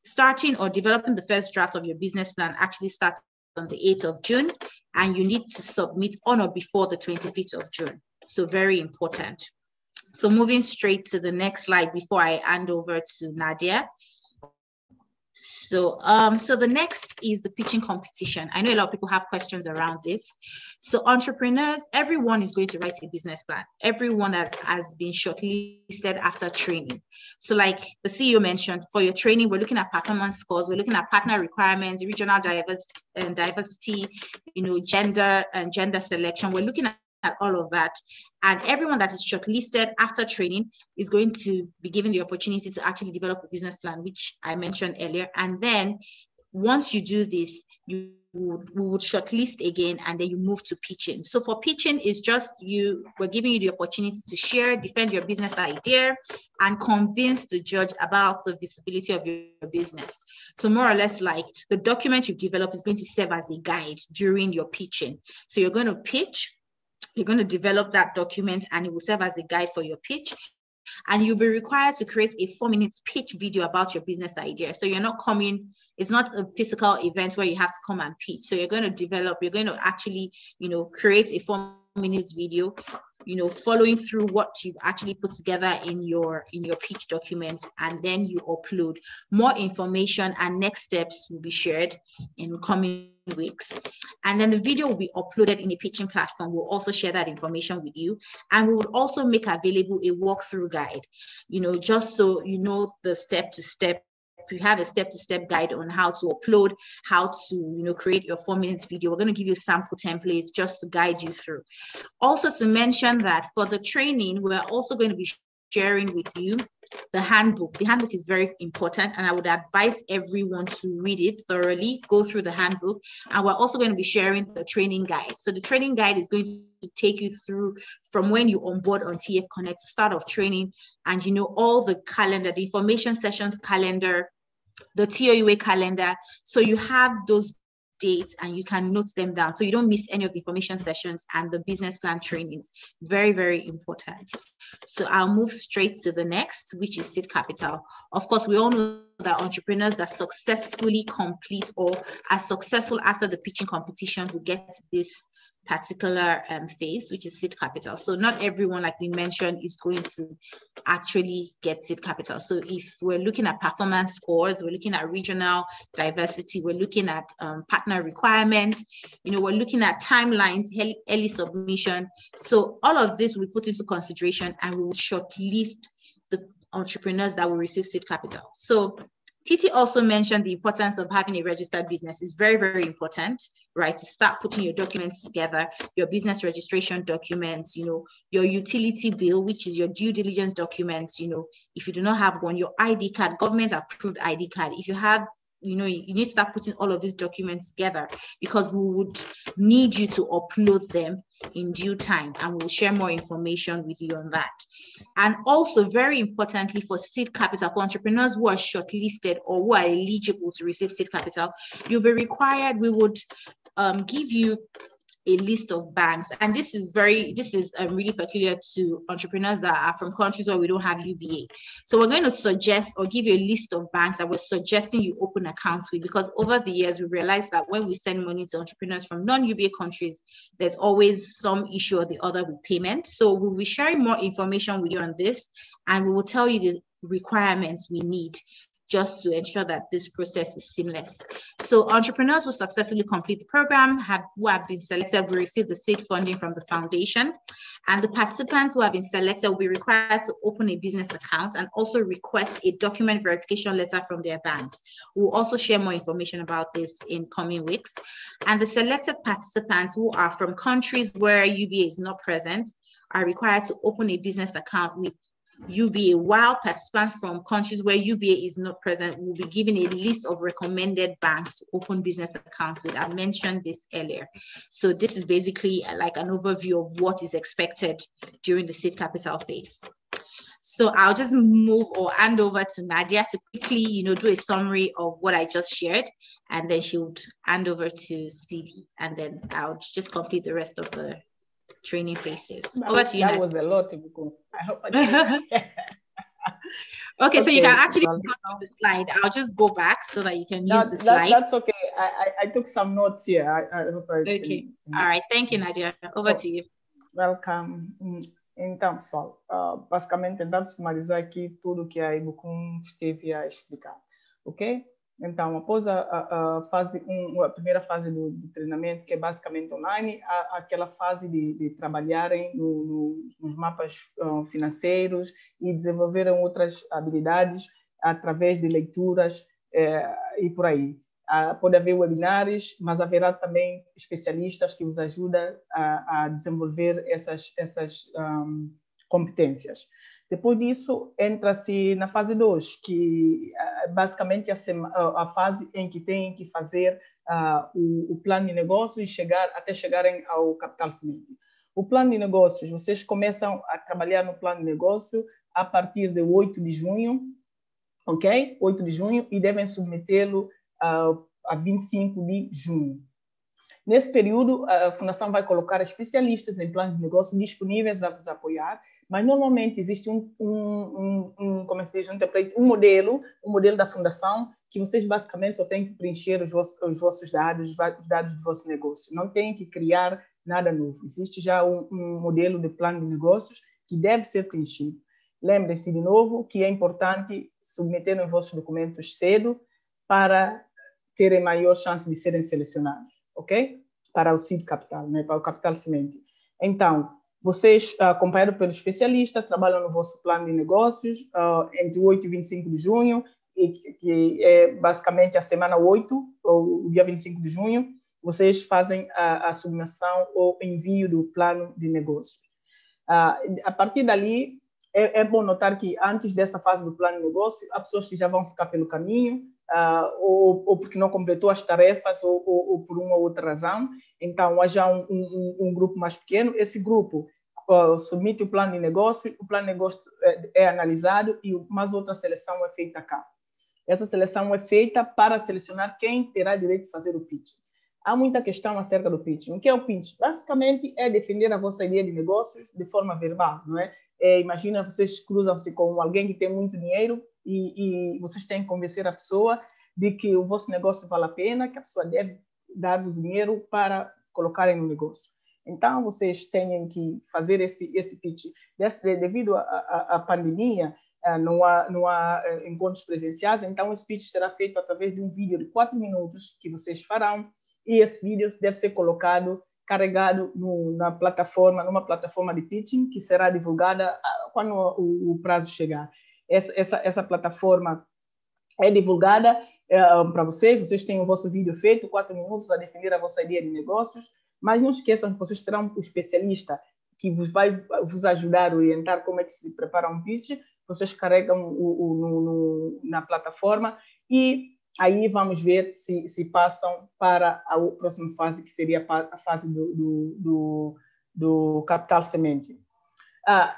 starting or developing the first draft of your business plan actually starts on the 8th of June, and you need to submit on or before the 25th of June. So very important. So moving straight to the next slide before I hand over to Nadia. So the next is the pitching competition. I know a lot of people have questions around this. So entrepreneurs, everyone is going to write a business plan. Everyone that has been shortlisted after training. So like the CEO mentioned, for your training, we're looking at performance scores, we're looking at partner requirements, regional diversity, gender selection. We're looking at all of that. And everyone that is shortlisted after training is going to be given the opportunity to actually develop a business plan, which I mentioned earlier. And then once you do this, we would shortlist again, and then you move to pitching. So for pitching, is just we're giving you the opportunity to share, defend your business idea, and convince the judge about the visibility of your business. So more or less, like the document you've developed is going to serve as a guide during your pitching. So you're going to pitch, you're going to develop that document, and it will serve as a guide for your pitch. And you'll be required to create a 4-minute pitch video about your business idea. So you're not coming, it's not a physical event where you have to come and pitch. So you're going to actually, create a 4-minute video, following through what you've actually put together in your pitch document, and then you upload. More information and next steps will be shared in coming weeks. And then the video will be uploaded in a pitching platform. We'll also share that information with you. And we would also make available a walkthrough guide, just so you know the step-to-step. We have a step-to-step guide on how to upload, how to, create your 4-minute video. We're going to give you sample templates just to guide you through. Also to mention that for the training, we're also going to be sharing with you the handbook. The handbook is very important, and I would advise everyone to read it thoroughly, go through the handbook. And we're also going to be sharing the training guide. So the training guide is going to take you through from when you onboard on TEF Connect, start of training, and all the calendar, the information sessions calendar, the TOUA calendar. So you have those dates and you can note them down so you don't miss any of the information sessions and the business plan trainings. Very, very important. So I'll move straight to the next, which is seed capital. Of course, we all know that entrepreneurs that successfully complete or are successful after the pitching competition will get this particular phase, which is seed capital. So not everyone, like we mentioned, is going to actually get seed capital. So if we're looking at performance scores, we're looking at regional diversity, we're looking at partner requirement, we're looking at timelines, early submission. So all of this we put into consideration, and we will shortlist the entrepreneurs that will receive seed capital. So Titi also mentioned the importance of having a registered business. It's very, very important, right? To start putting your documents together, your business registration documents, your utility bill, which is your due diligence documents. If you do not have one, your ID card, government approved ID card. If you have, you need to start putting all of these documents together, because we would need you to upload them in due time, and we'll share more information with you on that. And also, very importantly, for seed capital, for entrepreneurs who are shortlisted or who are eligible to receive seed capital, you'll be required, we would give you a list of banks. And this is really peculiar to entrepreneurs that are from countries where we don't have UBA. So we're going to suggest or give you a list of banks that we're suggesting you open accounts with, because over the years we realized that when we send money to entrepreneurs from non-UBA countries, there's always some issue or the other with payment. So we'll be sharing more information with you on this, and we will tell you the requirements we need just to ensure that this process is seamless. So entrepreneurs who successfully complete the program who have been selected will receive the seed funding from the foundation. And the participants who have been selected will be required to open a business account and also request a document verification letter from their banks. We'll also share more information about this in coming weeks. And the selected participants who are from countries where UBA is not present are required to open a business account with UBA, while participants from countries where UBA is not present will be given a list of recommended banks to open business accounts with. I mentioned this earlier. So this is basically like an overview of what is expected during the seed capital phase. So I'll just move or hand over to Nadia to quickly, do a summary of what I just shared, and then she would hand over to Stevie, and then I'll just complete the rest of the training phases. Over to you, Nadia. That was a lot. I hope I Okay, so you can actually go to the slide. I'll just go back so that you can use the slide. That's okay. I took some notes here. I hope okay. All right. Thank you, Nadia. Over to you. Welcome. Então, pessoal, basicamente, tentando sumarizar aqui tudo que a Ibucum esteve a explicar, ok? Então, após a primeira fase do treinamento, que é basicamente online, aquela fase de trabalharem nos mapas financeiros e desenvolverem outras habilidades através de leituras e por aí. Pode haver webinários, mas haverá também especialistas que vos ajudam a desenvolver essas competências. Depois disso, entra-se na fase 2, que basicamente a fase em que tem que fazer o plano de negócio e até chegarem ao capital semente. O plano de negócios, vocês começam a trabalhar no plano de negócio a partir de 8 de junho, ok? 8 de junho, e devem submetê-lo a 25 de junho. Nesse período, a Fundação vai colocar especialistas em plano de negócio disponíveis a vos apoiar, mas normalmente existe como se diz, um modelo da Fundação que vocês basicamente só têm que preencher os vossos dados, os dados do vosso negócio. Não têm que criar nada novo. Existe já um modelo de plano de negócios que deve ser preenchido. Lembrem-se de novo que é importante submeter os vossos documentos cedo para terem maior chance de serem selecionados, ok? Para o seed capital, né? Para o capital semente. Então, vocês, acompanhados pelo especialista, trabalham no vosso plano de negócios entre 8 e 25 de junho, que é basicamente a semana 8, ou o dia 25 de junho, vocês fazem a submissão ou envio do plano de negócios. A partir dali, é bom notar que antes dessa fase do plano de negócio, há pessoas que já vão ficar pelo caminho, ou porque não completou as tarefas, ou por uma ou outra razão. Então, há já um grupo mais pequeno. Esse grupo submete o plano de negócio é analisado e mais outra seleção é feita cá. Essa seleção é feita para selecionar quem terá direito de fazer o pitch. Há muita questão acerca do pitch. O que é o pitch? Basicamente, é defender a vossa ideia de negócios de forma verbal, não é? Imagina, vocês cruzam-se com alguém que tem muito dinheiro e vocês têm que convencer a pessoa de que o vosso negócio vale a pena, que a pessoa deve dar-vos dinheiro para colocarem no negócio. Então, vocês têm que fazer esse pitch. Devido à pandemia, não há encontros presenciais, então esse pitch será feito através de um vídeo de 4 minutos que vocês farão, e esse vídeo deve ser carregado numa plataforma de pitching que será divulgada quando o prazo chegar. Essa plataforma é divulgada para vocês têm o vosso vídeo feito, 4 minutos a defender a vossa ideia de negócios, mas não esqueçam que vocês terão um especialista que vai vos ajudar a orientar como é que se prepara um pitch. Vocês carregam na plataforma e aí vamos ver se passam para a próxima fase, que seria a fase do capital semente.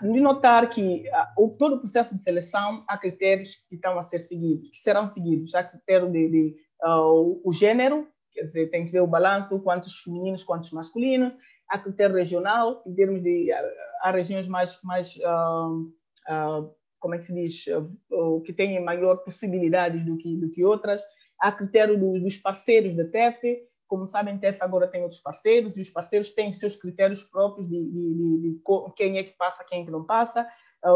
De notar que todo o processo de seleção há critérios que estão a ser seguidos, que serão seguidos. Há critério o gênero, quer dizer, tem que ver o balanço, quantos femininos, quantos masculinos. Há critério regional, em termos de há regiões mais como é que se diz, que têm maior possibilidades do que outras. Há critério dos parceiros da TEF. Como sabem, a TEF agora tem outros parceiros, e os parceiros têm os seus critérios próprios de quem é que passa, quem é que não passa,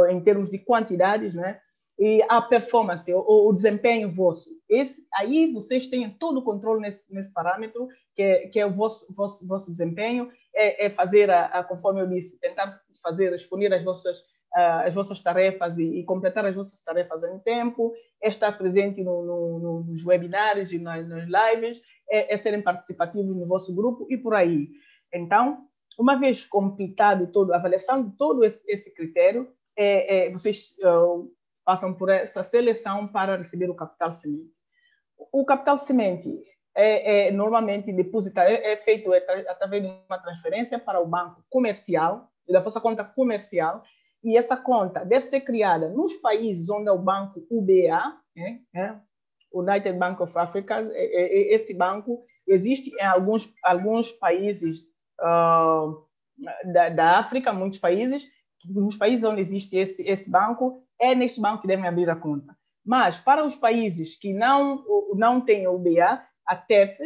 em termos de quantidades, né? E a performance, o desempenho vosso. Aí vocês têm todo o controle nesse parâmetro, que é o vosso desempenho, é fazer, conforme eu disse, tentar responder às vossas tarefas e completar as vossas tarefas em tempo, é estar presente nos webinários e nas lives, é serem participativos no vosso grupo e por aí. Então, uma vez completado a avaliação de todo esse critério, vocês passam por essa seleção para receber o capital semente. O capital semente normalmente depositado, é feito através de uma transferência para o banco comercial, da vossa conta comercial, e essa conta deve ser criada nos países onde é o banco UBA, United Bank of Africa. Esse banco existe em alguns países da África, muitos países. Nos países onde existe esse banco, é neste banco que devem abrir a conta. Mas para os países que não têm o UBA, a TEF,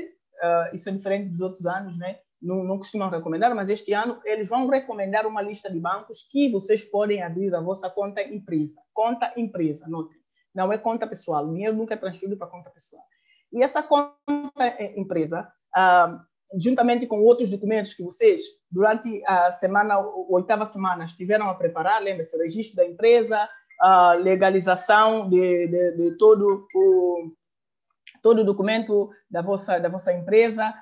isso é diferente dos outros anos, né? Não costumam recomendar, mas este ano eles vão recomendar uma lista de bancos que vocês podem abrir a vossa conta empresa. Conta empresa, notem. Não é conta pessoal. O dinheiro nunca é transferido para conta pessoal. E essa conta empresa, juntamente com outros documentos que vocês, durante a oitava semana, estiveram a preparar, lembre-se, o registro da empresa, a legalização de todo o documento da vossa empresa,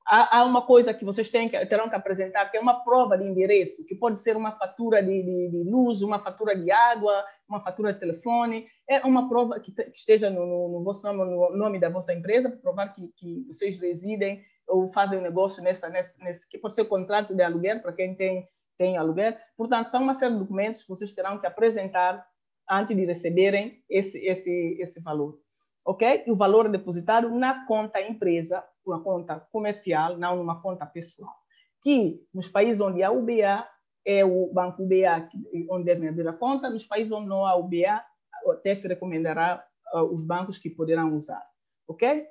há uma coisa que vocês terão que apresentar, que é uma prova de endereço, que pode ser uma fatura de luz, uma fatura de água, uma fatura de telefone. É uma prova que esteja no vosso nome, no nome da vossa empresa, para provar que vocês residem ou fazem um negócio nesse que pode ser contrato de aluguel, para quem tem aluguel. Portanto, são uma série de documentos que vocês terão que apresentar antes de receberem esse valor. Ok? E o valor é depositado na conta empresa, uma conta comercial, não numa conta pessoal. Que nos países onde há UBA, é o banco UBA onde devem abrir a conta. Nos países onde não há UBA, o TEF recomendará os bancos que poderão usar. Ok?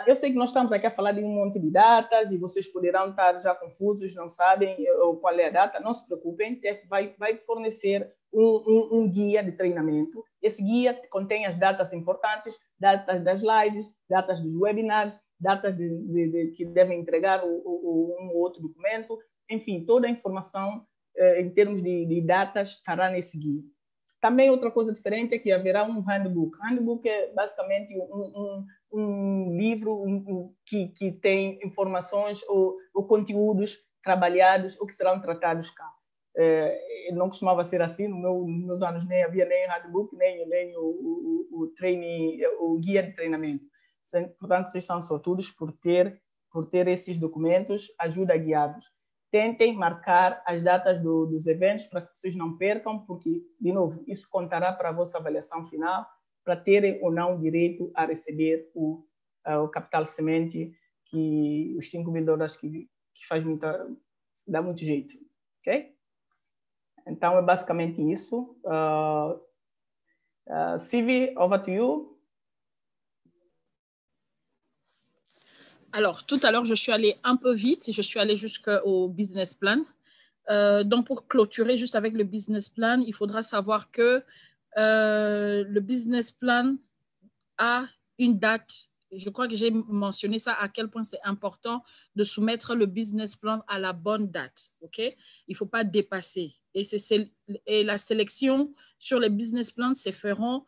Eu sei que nós estamos aqui a falar de um monte de datas e vocês poderão estar já confusos, não sabem qual é a data. Não se preocupem, o TEF vai fornecer um guia de treinamento. Esse guia contém as datas importantes, datas das lives, datas dos webinars, datas que devem entregar um ou outro documento. Enfim, toda a informação em termos de datas estará nesse guia. Também outra coisa diferente é que haverá um handbook. Handbook é basicamente um livro que tem informações ou conteúdos trabalhados ou que serão tratados cá. Não costumava ser assim, nos meus anos nem havia nem handbook, nem o guia de treinamento. Portanto, vocês são sortudos por ter esses documentos, ajuda a guiá-los. Tentem marcar as datas dos eventos para que vocês não percam, porque, de novo, isso contará para a vossa avaliação final, para terem ou não direito a receber o capital semente, que os $5.000 que dá muito jeito. Ok? Então, é basicamente isso. Sylvie, over to you. Alors, tout à l'heure, je suis allée un peu vite. Je suis allée jusqu'au business plan. Donc, pour clôturer juste avec le business plan, il faudra savoir que le business plan a une date. Je crois que j'ai mentionné ça, à quel point c'est important de soumettre le business plan à la bonne date. Okay? Il ne faut pas dépasser. Et la sélection sur les business plans se feront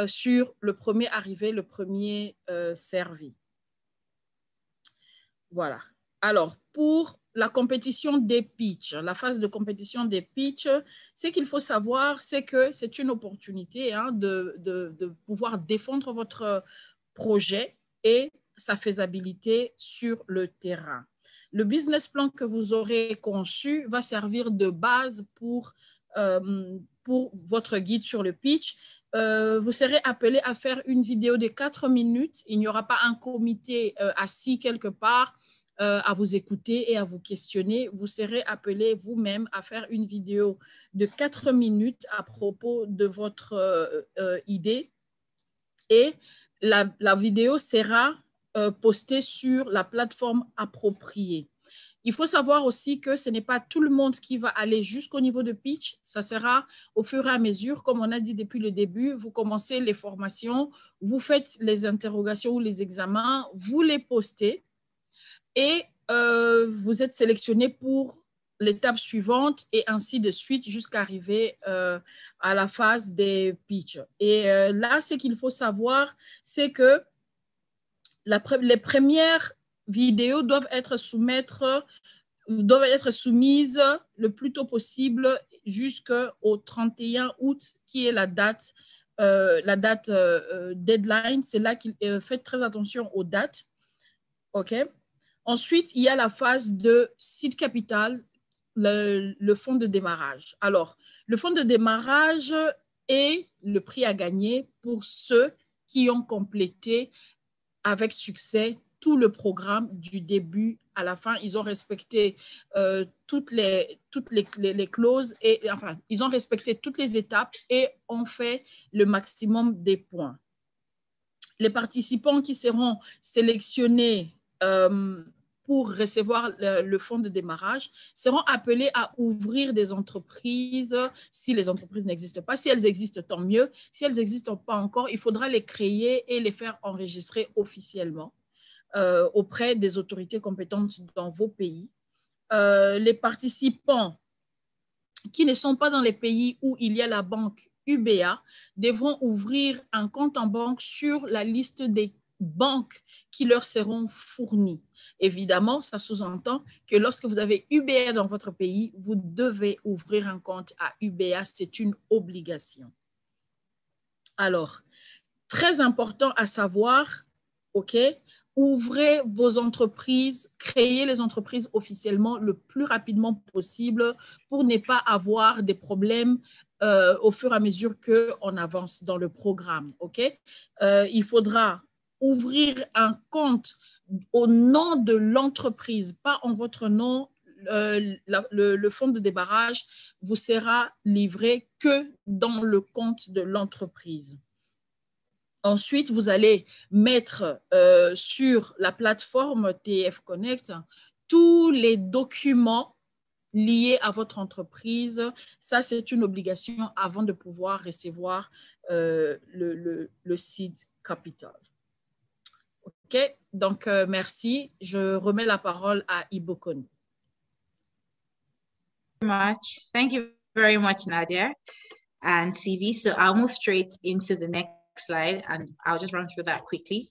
sur le premier arrivé, le premier servi. Voilà. Alors, pour la compétition des pitchs, la phase de compétition des pitchs, ce qu'il faut savoir, c'est que c'est une opportunité de pouvoir défendre votre projet et sa faisabilité sur le terrain. Le business plan que vous aurez conçu va servir de base pour votre guide sur le pitch. Vous serez appelé à faire une vidéo de 4 minutes. Il n'y aura pas un comité assis quelque part à vous écouter et à vous questionner. Vous serez appelé vous-même à faire une vidéo de 4 minutes à propos de votre idée. Et la vidéo sera postée sur la plateforme appropriée. Il faut savoir aussi que ce n'est pas tout le monde qui va aller jusqu'au niveau de pitch. Ça sera au fur et à mesure, comme on a dit depuis le début, vous commencez les formations, vous faites les interrogations ou les examens, vous les postez et vous êtes sélectionné pour l'étape suivante et ainsi de suite jusqu'à arriver à la phase des pitchs. Et là, ce qu'il faut savoir, c'est que les premières vidéos doivent être soumises doivent être soumises le plus tôt possible jusqu'au 31 août, qui est la date deadline. C'est là qu'il faites très attention aux dates. OK. Ensuite, il y a la phase de seed capital, le fonds de démarrage. Alors, le fonds de démarrage est le prix à gagner pour ceux qui ont complété avec succès tout le programme du début à la fin. Ils ont respecté toutes les clauses et enfin, ils ont respecté toutes les étapes et ont fait le maximum des points. Les participants qui seront sélectionnés pour recevoir le fonds de démarrage seront appelés à ouvrir des entreprises si les entreprises n'existent pas. Si elles existent, tant mieux. Si elles n'existent pas encore, il faudra les créer et les faire enregistrer officiellement auprès des autorités compétentes dans vos pays. Les participants qui ne sont pas dans les pays où il y a la banque UBA devront ouvrir un compte en banque sur la liste des banques qui leur seront fournies. Évidemment, ça sous-entend que lorsque vous avez UBA dans votre pays, vous devez ouvrir un compte à UBA, c'est une obligation. Alors, très important à savoir, OK, ouvrez vos entreprises, créez les entreprises officiellement le plus rapidement possible pour ne pas avoir des problèmes au fur et à mesure qu'on avance dans le programme. Okay? Il faudra ouvrir un compte au nom de l'entreprise, pas en votre nom. Le fonds de débarrage vous sera livré que dans le compte de l'entreprise. Ensuite, vous allez mettre sur la plateforme TEF Connect tous les documents liés à votre entreprise. Ça, c'est une obligation avant de pouvoir recevoir le seed capital. OK, donc merci. Je remets la parole à Ibokon. Thank you very much, Nadia and CV. So I'll move straight into the next slide and I'll just run through that quickly.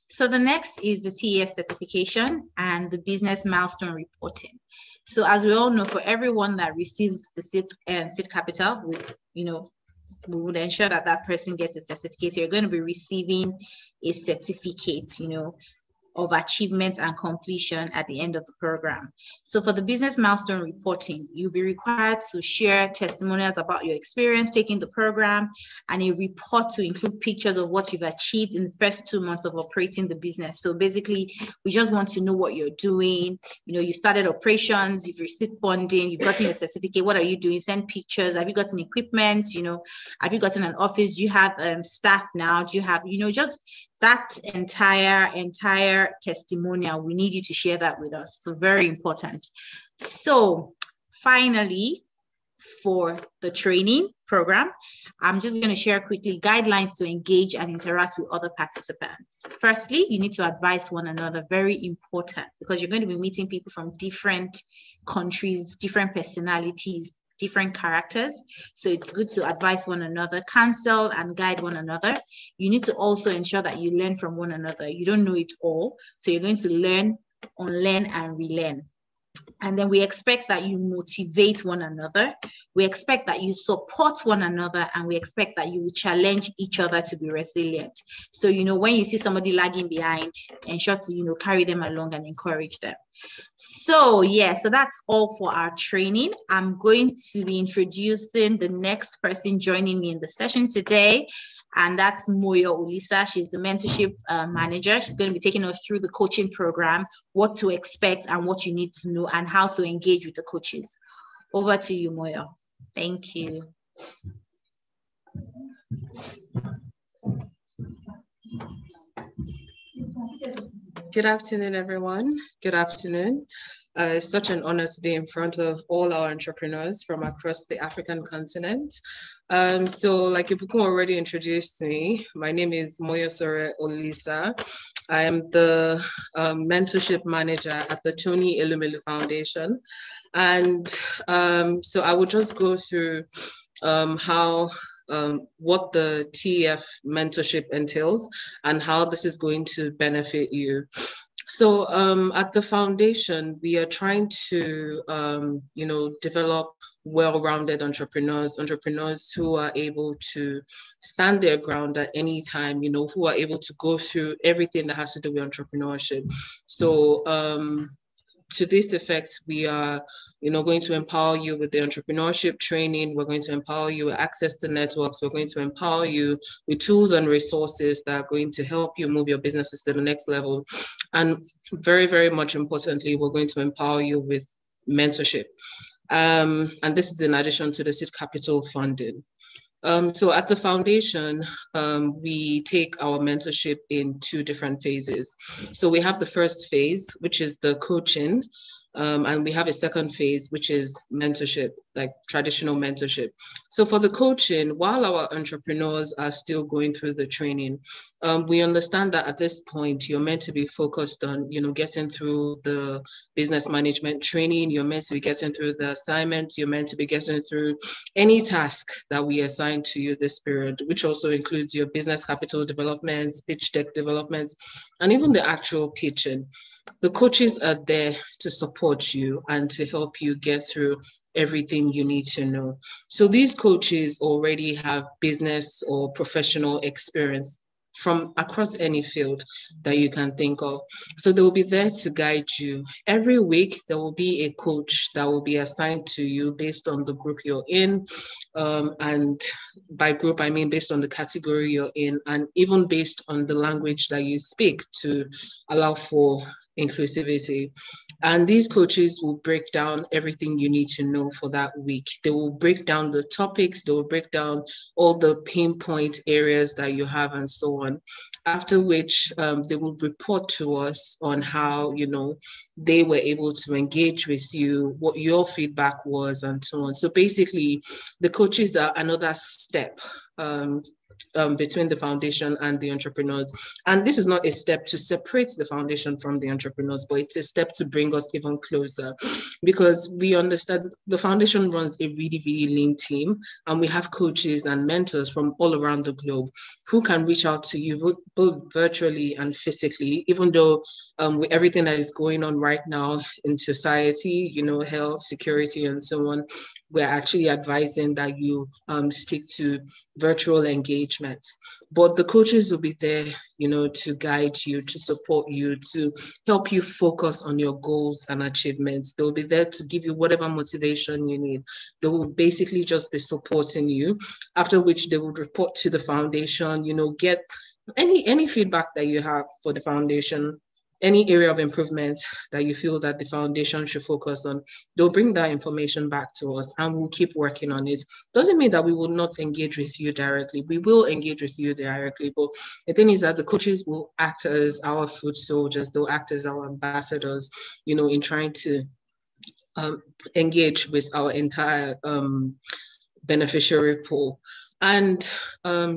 So the next is the TEF certification and the business milestone reporting. So as we all know, for everyone that receives the seed capital, we would ensure that that person gets a certificate. So you're going to be receiving a certificate, of achievement and completion at the end of the program. So for the business milestone reporting, you'll be required to share testimonials about your experience taking the program and a report to include pictures of what you've achieved in the first 2 months of operating the business. So basically, we just want to know what you're doing. You started operations, you've received funding, you've gotten your certificate. What are you doing? Send pictures. Have you gotten equipment? Have you gotten an office? Do you have staff now? Do you have, just that entire testimonial? We need you to share that with us. So very important. So finally, for the training program, I'm just going to share quickly guidelines to engage and interact with other participants. Firstly, you need to advise one another, very important, because you're going to be meeting people from different countries, different personalities, different characters. So it's good to advise one another, counsel and guide one another. You need to also ensure that you learn from one another. You don't know it all. So you're going to learn, unlearn, and relearn. And then we expect that you motivate one another. We expect that you support one another, and we expect that you will challenge each other to be resilient. So, when you see somebody lagging behind, ensure to, carry them along and encourage them. So, so that's all for our training. I'm going to be introducing the next person joining me in the session today. And that's Moyo Olisa. She's the mentorship manager. She's going to be taking us through the coaching program, what to expect and what you need to know, and how to engage with the coaches. Over to you, Moyo. Thank you. Good afternoon, everyone. Good afternoon. It's such an honor to be in front of all our entrepreneurs from across the African continent. So like Ibukun already introduced me, my name is Moyosore Olisa. I am the mentorship manager at the Tony Elumelu Foundation. And so I will just go through how what the TEF mentorship entails and how this is going to benefit you. So at the foundation, we are trying to, develop well-rounded entrepreneurs who are able to stand their ground at any time, who are able to go through everything that has to do with entrepreneurship. So to this effect, we are, going to empower you with the entrepreneurship training. We're going to empower you with access to networks. We're going to empower you with tools and resources that are going to help you move your businesses to the next level. And very, very much importantly, we're going to empower you with mentorship. And this is in addition to the seed capital funding. So at the foundation, we take our mentorship in 2 different phases. So we have the first phase, which is the coaching, and we have a second phase, which is mentorship, like traditional mentorship. So for the coaching, while our entrepreneurs are still going through the training, we understand that at this point, you're meant to be focused on, getting through the business management training. You're meant to be getting through the assignment. You're meant to be getting through any task that we assign to you this period, which also includes your business capital developments, pitch deck developments, and even the actual pitching. The coaches are there to support you and to help you get through everything you need to know. So these coaches already have business or professional experience from across any field that you can think of. So they will be there to guide you. Every week, there will be a coach that will be assigned to you based on the group you're in. And by group, I mean based on the category you're in, and even based on the language that you speak to allow for inclusivity. And these coaches will break down everything you need to know for that week. They will break down the topics, they will break down all the pinpoint areas that you have and so on. After which they will report to us on how, they were able to engage with you, what your feedback was and so on. So basically, the coaches are another step between the foundation and the entrepreneurs. And this is not a step to separate the foundation from the entrepreneurs, but it's a step to bring us even closer, because we understand the foundation runs a really, really lean team, and we have coaches and mentors from all around the globe who can reach out to you both virtually and physically, even though with everything that is going on right now in society, health, security, and so on, we're actually advising that you stick to virtual engagements. But the coaches will be there, to guide you, to support you, to help you focus on your goals and achievements. They'll be there to give you whatever motivation you need. They will basically just be supporting you, after which they will report to the foundation, get any feedback that you have for the foundation, any area of improvement that you feel that the foundation should focus on. They'll bring that information back to us and we'll keep working on it. Doesn't mean that we will not engage with you directly. We will engage with you directly, but the thing is that the coaches will act as our foot soldiers. They'll act as our ambassadors, in trying to engage with our entire beneficiary pool. And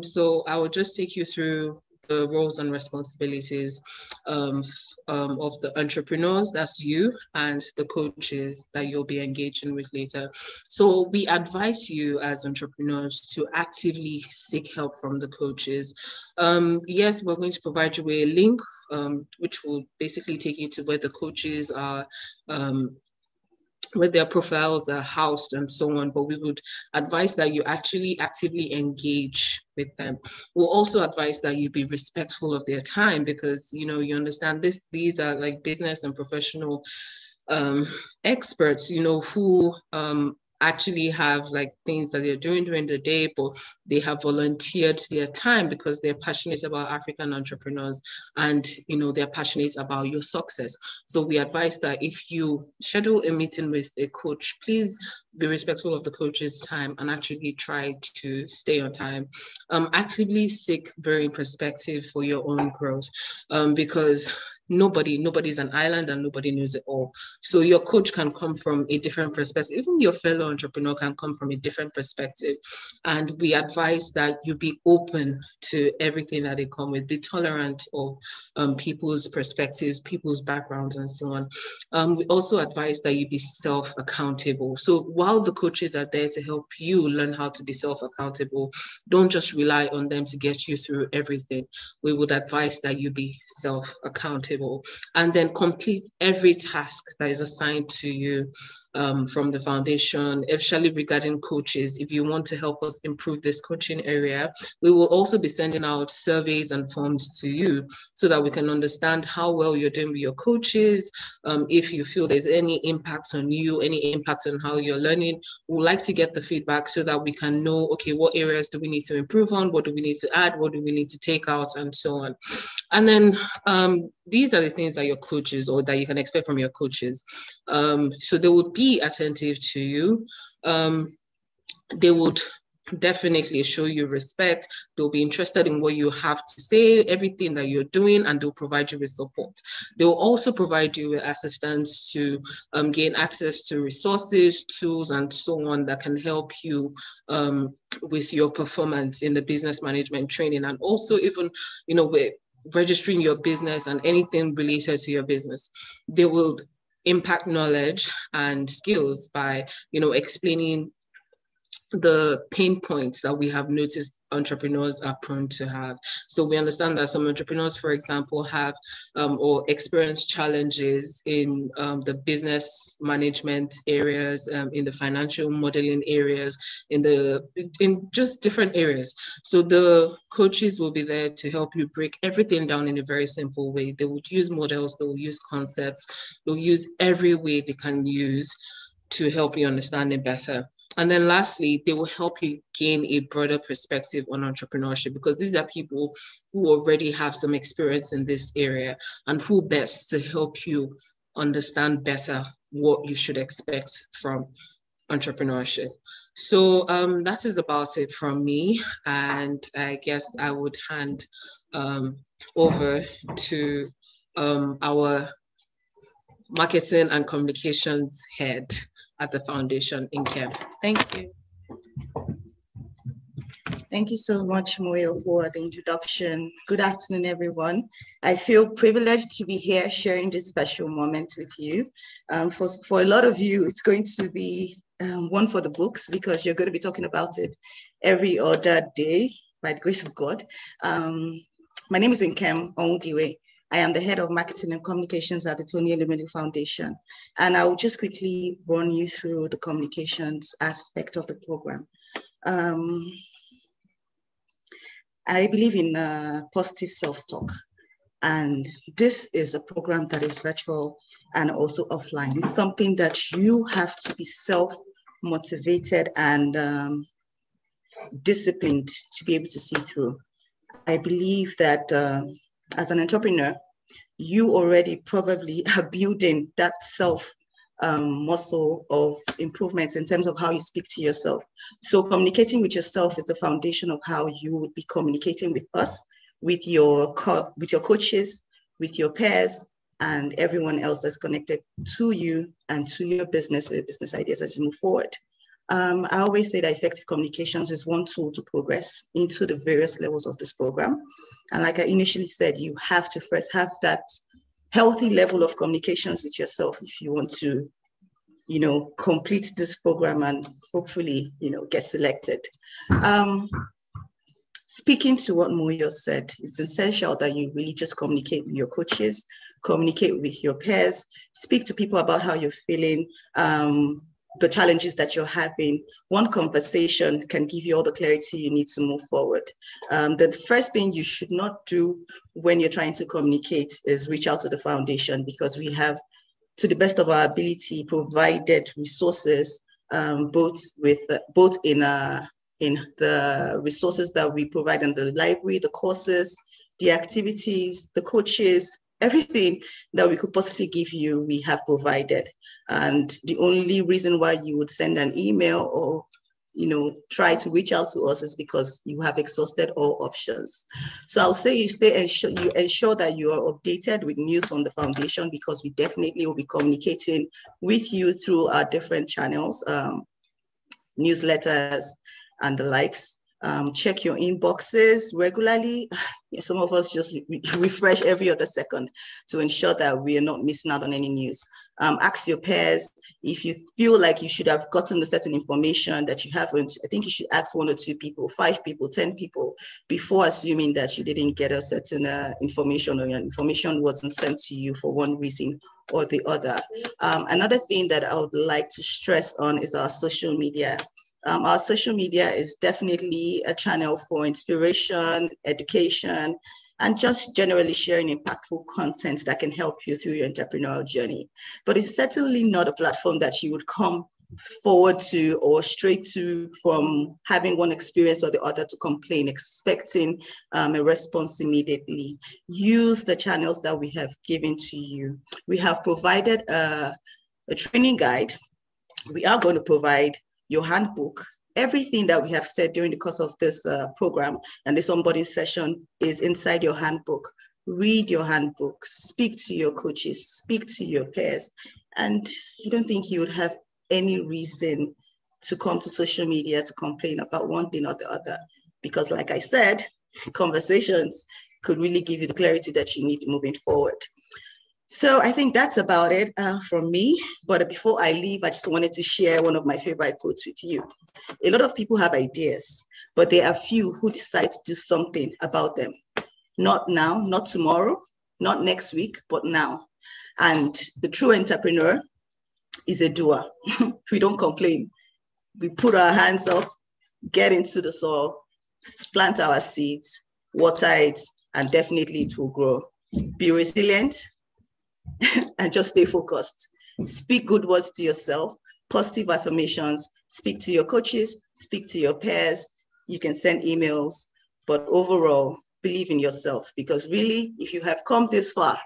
so I will just take you through the roles and responsibilities of the entrepreneurs, that's you, and the coaches that you'll be engaging with later. So we advise you as entrepreneurs to actively seek help from the coaches. Yes, we're going to provide you with a link, which will basically take you to where the coaches are, where their profiles are housed and so on, but we would advise that you actually actively engage with them. We'll also advise that you be respectful of their time, because, you understand these are like business and professional experts, who actually have like things that they're doing during the day, but they have volunteered their time because they're passionate about African entrepreneurs and, they're passionate about your success. So we advise that if you schedule a meeting with a coach, please be respectful of the coach's time and actually try to stay on time. Actively seek varying perspective for your own growth, because Nobody's an island and nobody knows it all. So your coach can come from a different perspective. Even your fellow entrepreneur can come from a different perspective. And we advise that you be open to everything that they come with, be tolerant of people's perspectives, people's backgrounds, and so on. We also advise that you be self-accountable. So while the coaches are there to help you learn how to be self-accountable, don't just rely on them to get you through everything. We would advise that you be self-accountable and then complete every task that is assigned to you from the foundation, especially regarding coaches. If you want to help us improve this coaching area, we will also be sending out surveys and forms to you so that we can understand how well you're doing with your coaches. If you feel there's any impact on you, any impact on how you're learning, we'd like to get the feedback so that we can know, okay, what areas do we need to improve on? What do we need to add? What do we need to take out? And so on. And then these are the things that your coaches or that you can expect from your coaches. So they would be attentive to you. They would definitely show you respect. They'll be interested in what you have to say, everything that you're doing, and they'll provide you with support. They'll also provide you with assistance to gain access to resources, tools, and so on that can help you with your performance in the business management training, and also even, with registering your business and anything related to your business. They will impact knowledge and skills by, explaining the pain points that we have noticed entrepreneurs are prone to have. So we understand that some entrepreneurs, for example, have or experience challenges in the business management areas, in the financial modeling areas, in just different areas. So the coaches will be there to help you break everything down in a very simple way. They would use models, they will use concepts, they'll use every way they can use to help you understand it better. And then lastly, they will help you gain a broader perspective on entrepreneurship, because these are people who already have some experience in this area and who best to help you understand better what you should expect from entrepreneurship. So that is about it from me. And I guess I would hand over to our marketing and communications head at the foundation, Nkem. Thank you. Thank you so much, Moyo, for the introduction. Good afternoon, everyone. I feel privileged to be here sharing this special moment with you. For a lot of you, it's going to be one for the books, because you're going to be talking about it every other day, by the grace of God. My name is Nkem Onwudiwe. I am the head of marketing and communications at the Tony Elumelu Foundation. And I will just quickly run you through the communications aspect of the program. I believe in positive self-talk. And this is a program that is virtual and also offline. It's something that you have to be self-motivated and disciplined to be able to see through. I believe that as an entrepreneur, you already probably are building that self muscle of improvements in terms of how you speak to yourself. So communicating with yourself is the foundation of how you would be communicating with us, with your coaches, with your peers, and everyone else that's connected to you and to your business or your business ideas as you move forward. I always say that effective communications is one tool to progress into the various levels of this program. And like I initially said, you have to first have that healthy level of communications with yourself if you want to, complete this program and hopefully, get selected. Speaking to what Moyo said, it's essential that you really just communicate with your coaches, communicate with your peers, speak to people about how you're feeling, the challenges that you're having. One conversation can give you all the clarity you need to move forward. The first thing you should not do when you're trying to communicate is reach out to the foundation, because we have, to the best of our ability, provided resources, both in the resources that we provide in the library, the courses, the activities, the coaches, everything that we could possibly give you, we have provided. And the only reason why you would send an email or try to reach out to us is because you have exhausted all options. So I'll say you ensure that you are updated with news from the foundation, because we definitely will be communicating with you through our different channels, newsletters and the likes. Check your inboxes regularly. Some of us just refresh every other second to ensure that we are not missing out on any news. Ask your peers if you feel like you should have gotten the certain information that you haven't. I think you should ask 1 or 2 people, 5 people, 10 people before assuming that you didn't get a certain information, or your information wasn't sent to you for one reason or the other. Another thing that I would like to stress on is our social media. Our social media is definitely a channel for inspiration, education, and just generally sharing impactful content that can help you through your entrepreneurial journey. But it's certainly not a platform that you would come forward to or straight to from having one experience or the other to complain, expecting a response immediately. Use the channels that we have given to you. We have provided a training guide. We are going to provide your handbook. Everything that we have said during the course of this program and this onboarding session is inside your handbook. Read your handbook, speak to your coaches, speak to your peers, and I don't think you would have any reason to come to social media to complain about one thing or the other, because like I said, conversations could really give you the clarity that you need moving forward. So I think that's about it from me. But before I leave, I just wanted to share one of my favorite quotes with you. A lot of people have ideas, but there are few who decide to do something about them. Not now, not tomorrow, not next week, but now. And the true entrepreneur is a doer. We don't complain. We put our hands up, get into the soil, plant our seeds, water it, and definitely it will grow. Be resilient. And just stay focused. Speak good words to yourself, positive affirmations, speak to your coaches, speak to your peers. You can send emails, but overall, believe in yourself, because really, if you have come this far,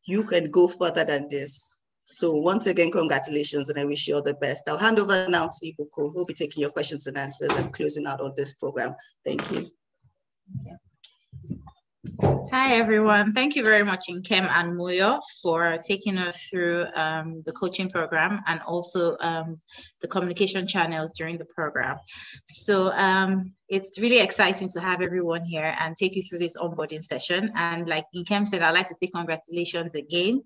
you can go further than this. So once again, congratulations, and I wish you all the best. I'll hand over now to Ibuko, who will be taking your questions and answers and closing out on this program. Thank you. Hi, everyone. Thank you very much, Nkem and Muyo, for taking us through the coaching program and also the communication channels during the program. So it's really exciting to have everyone here and take you through this onboarding session. And like Nkem said, I'd like to say congratulations again.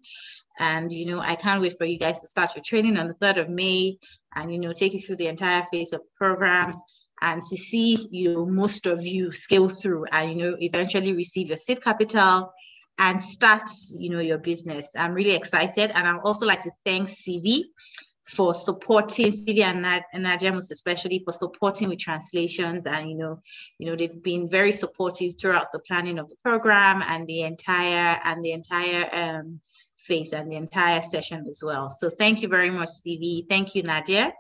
And, I can't wait for you guys to start your training on the 3rd of May and, take you through the entire phase of the program, and to see, most of you scale through and, eventually receive your seed capital and start, your business. I'm really excited. And I'd also like to thank CV for supporting, CV and Nadia most especially, for supporting with translations. And, they've been very supportive throughout the planning of the program and the entire phase and the entire session as well. So thank you very much, CV. Thank you, Nadia,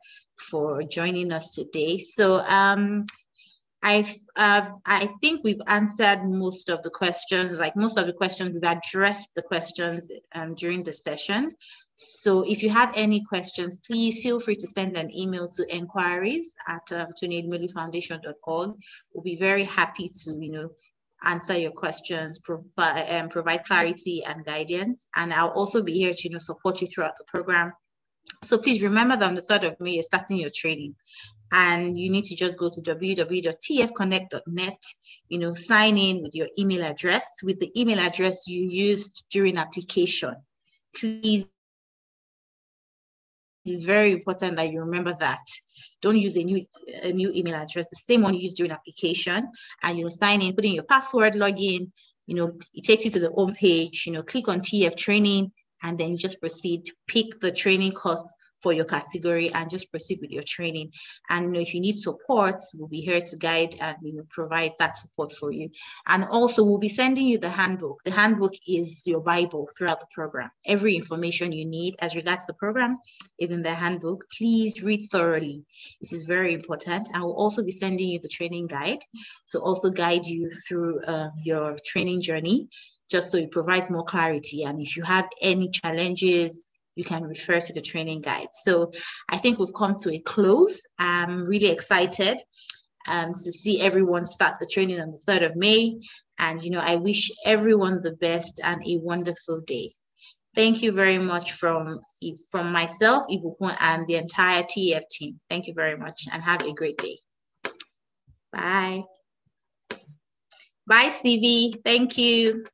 for joining us today. So I think we've answered most of the questions. We've addressed the questions during the session. So if you have any questions, please feel free to send an email to enquiries@tonyedmelufoundation.org. We'll be very happy to answer your questions, provide clarity and guidance. And I'll also be here to support you throughout the program. So please remember that on the 3rd of May, you're starting your training, and you need to just go to www.tfconnect.net, sign in with your email address, with the email address you used during application. Please, it's very important that you remember that. Don't use a new email address, the same one you used during application, and sign in, put in your password, log in, it takes you to the home page, click on TEF training, and then you just proceed, pick the training course for your category and just proceed with your training. And if you need support, we'll be here to guide and provide that support for you. And also we'll be sending you the handbook. The handbook is your Bible throughout the program. Every information you need as regards the program is in the handbook. Please read thoroughly. It is very important. I will also be sending you the training guide to also guide you through your training journey, just so it provides more clarity. And if you have any challenges, you can refer to the training guide. So I think we've come to a close. I'm really excited to see everyone start the training on the 3rd of May. And, I wish everyone the best and a wonderful day. Thank you very much from myself, Ibukun, and the entire TEF team. Thank you very much and have a great day. Bye. Bye, CV. Thank you.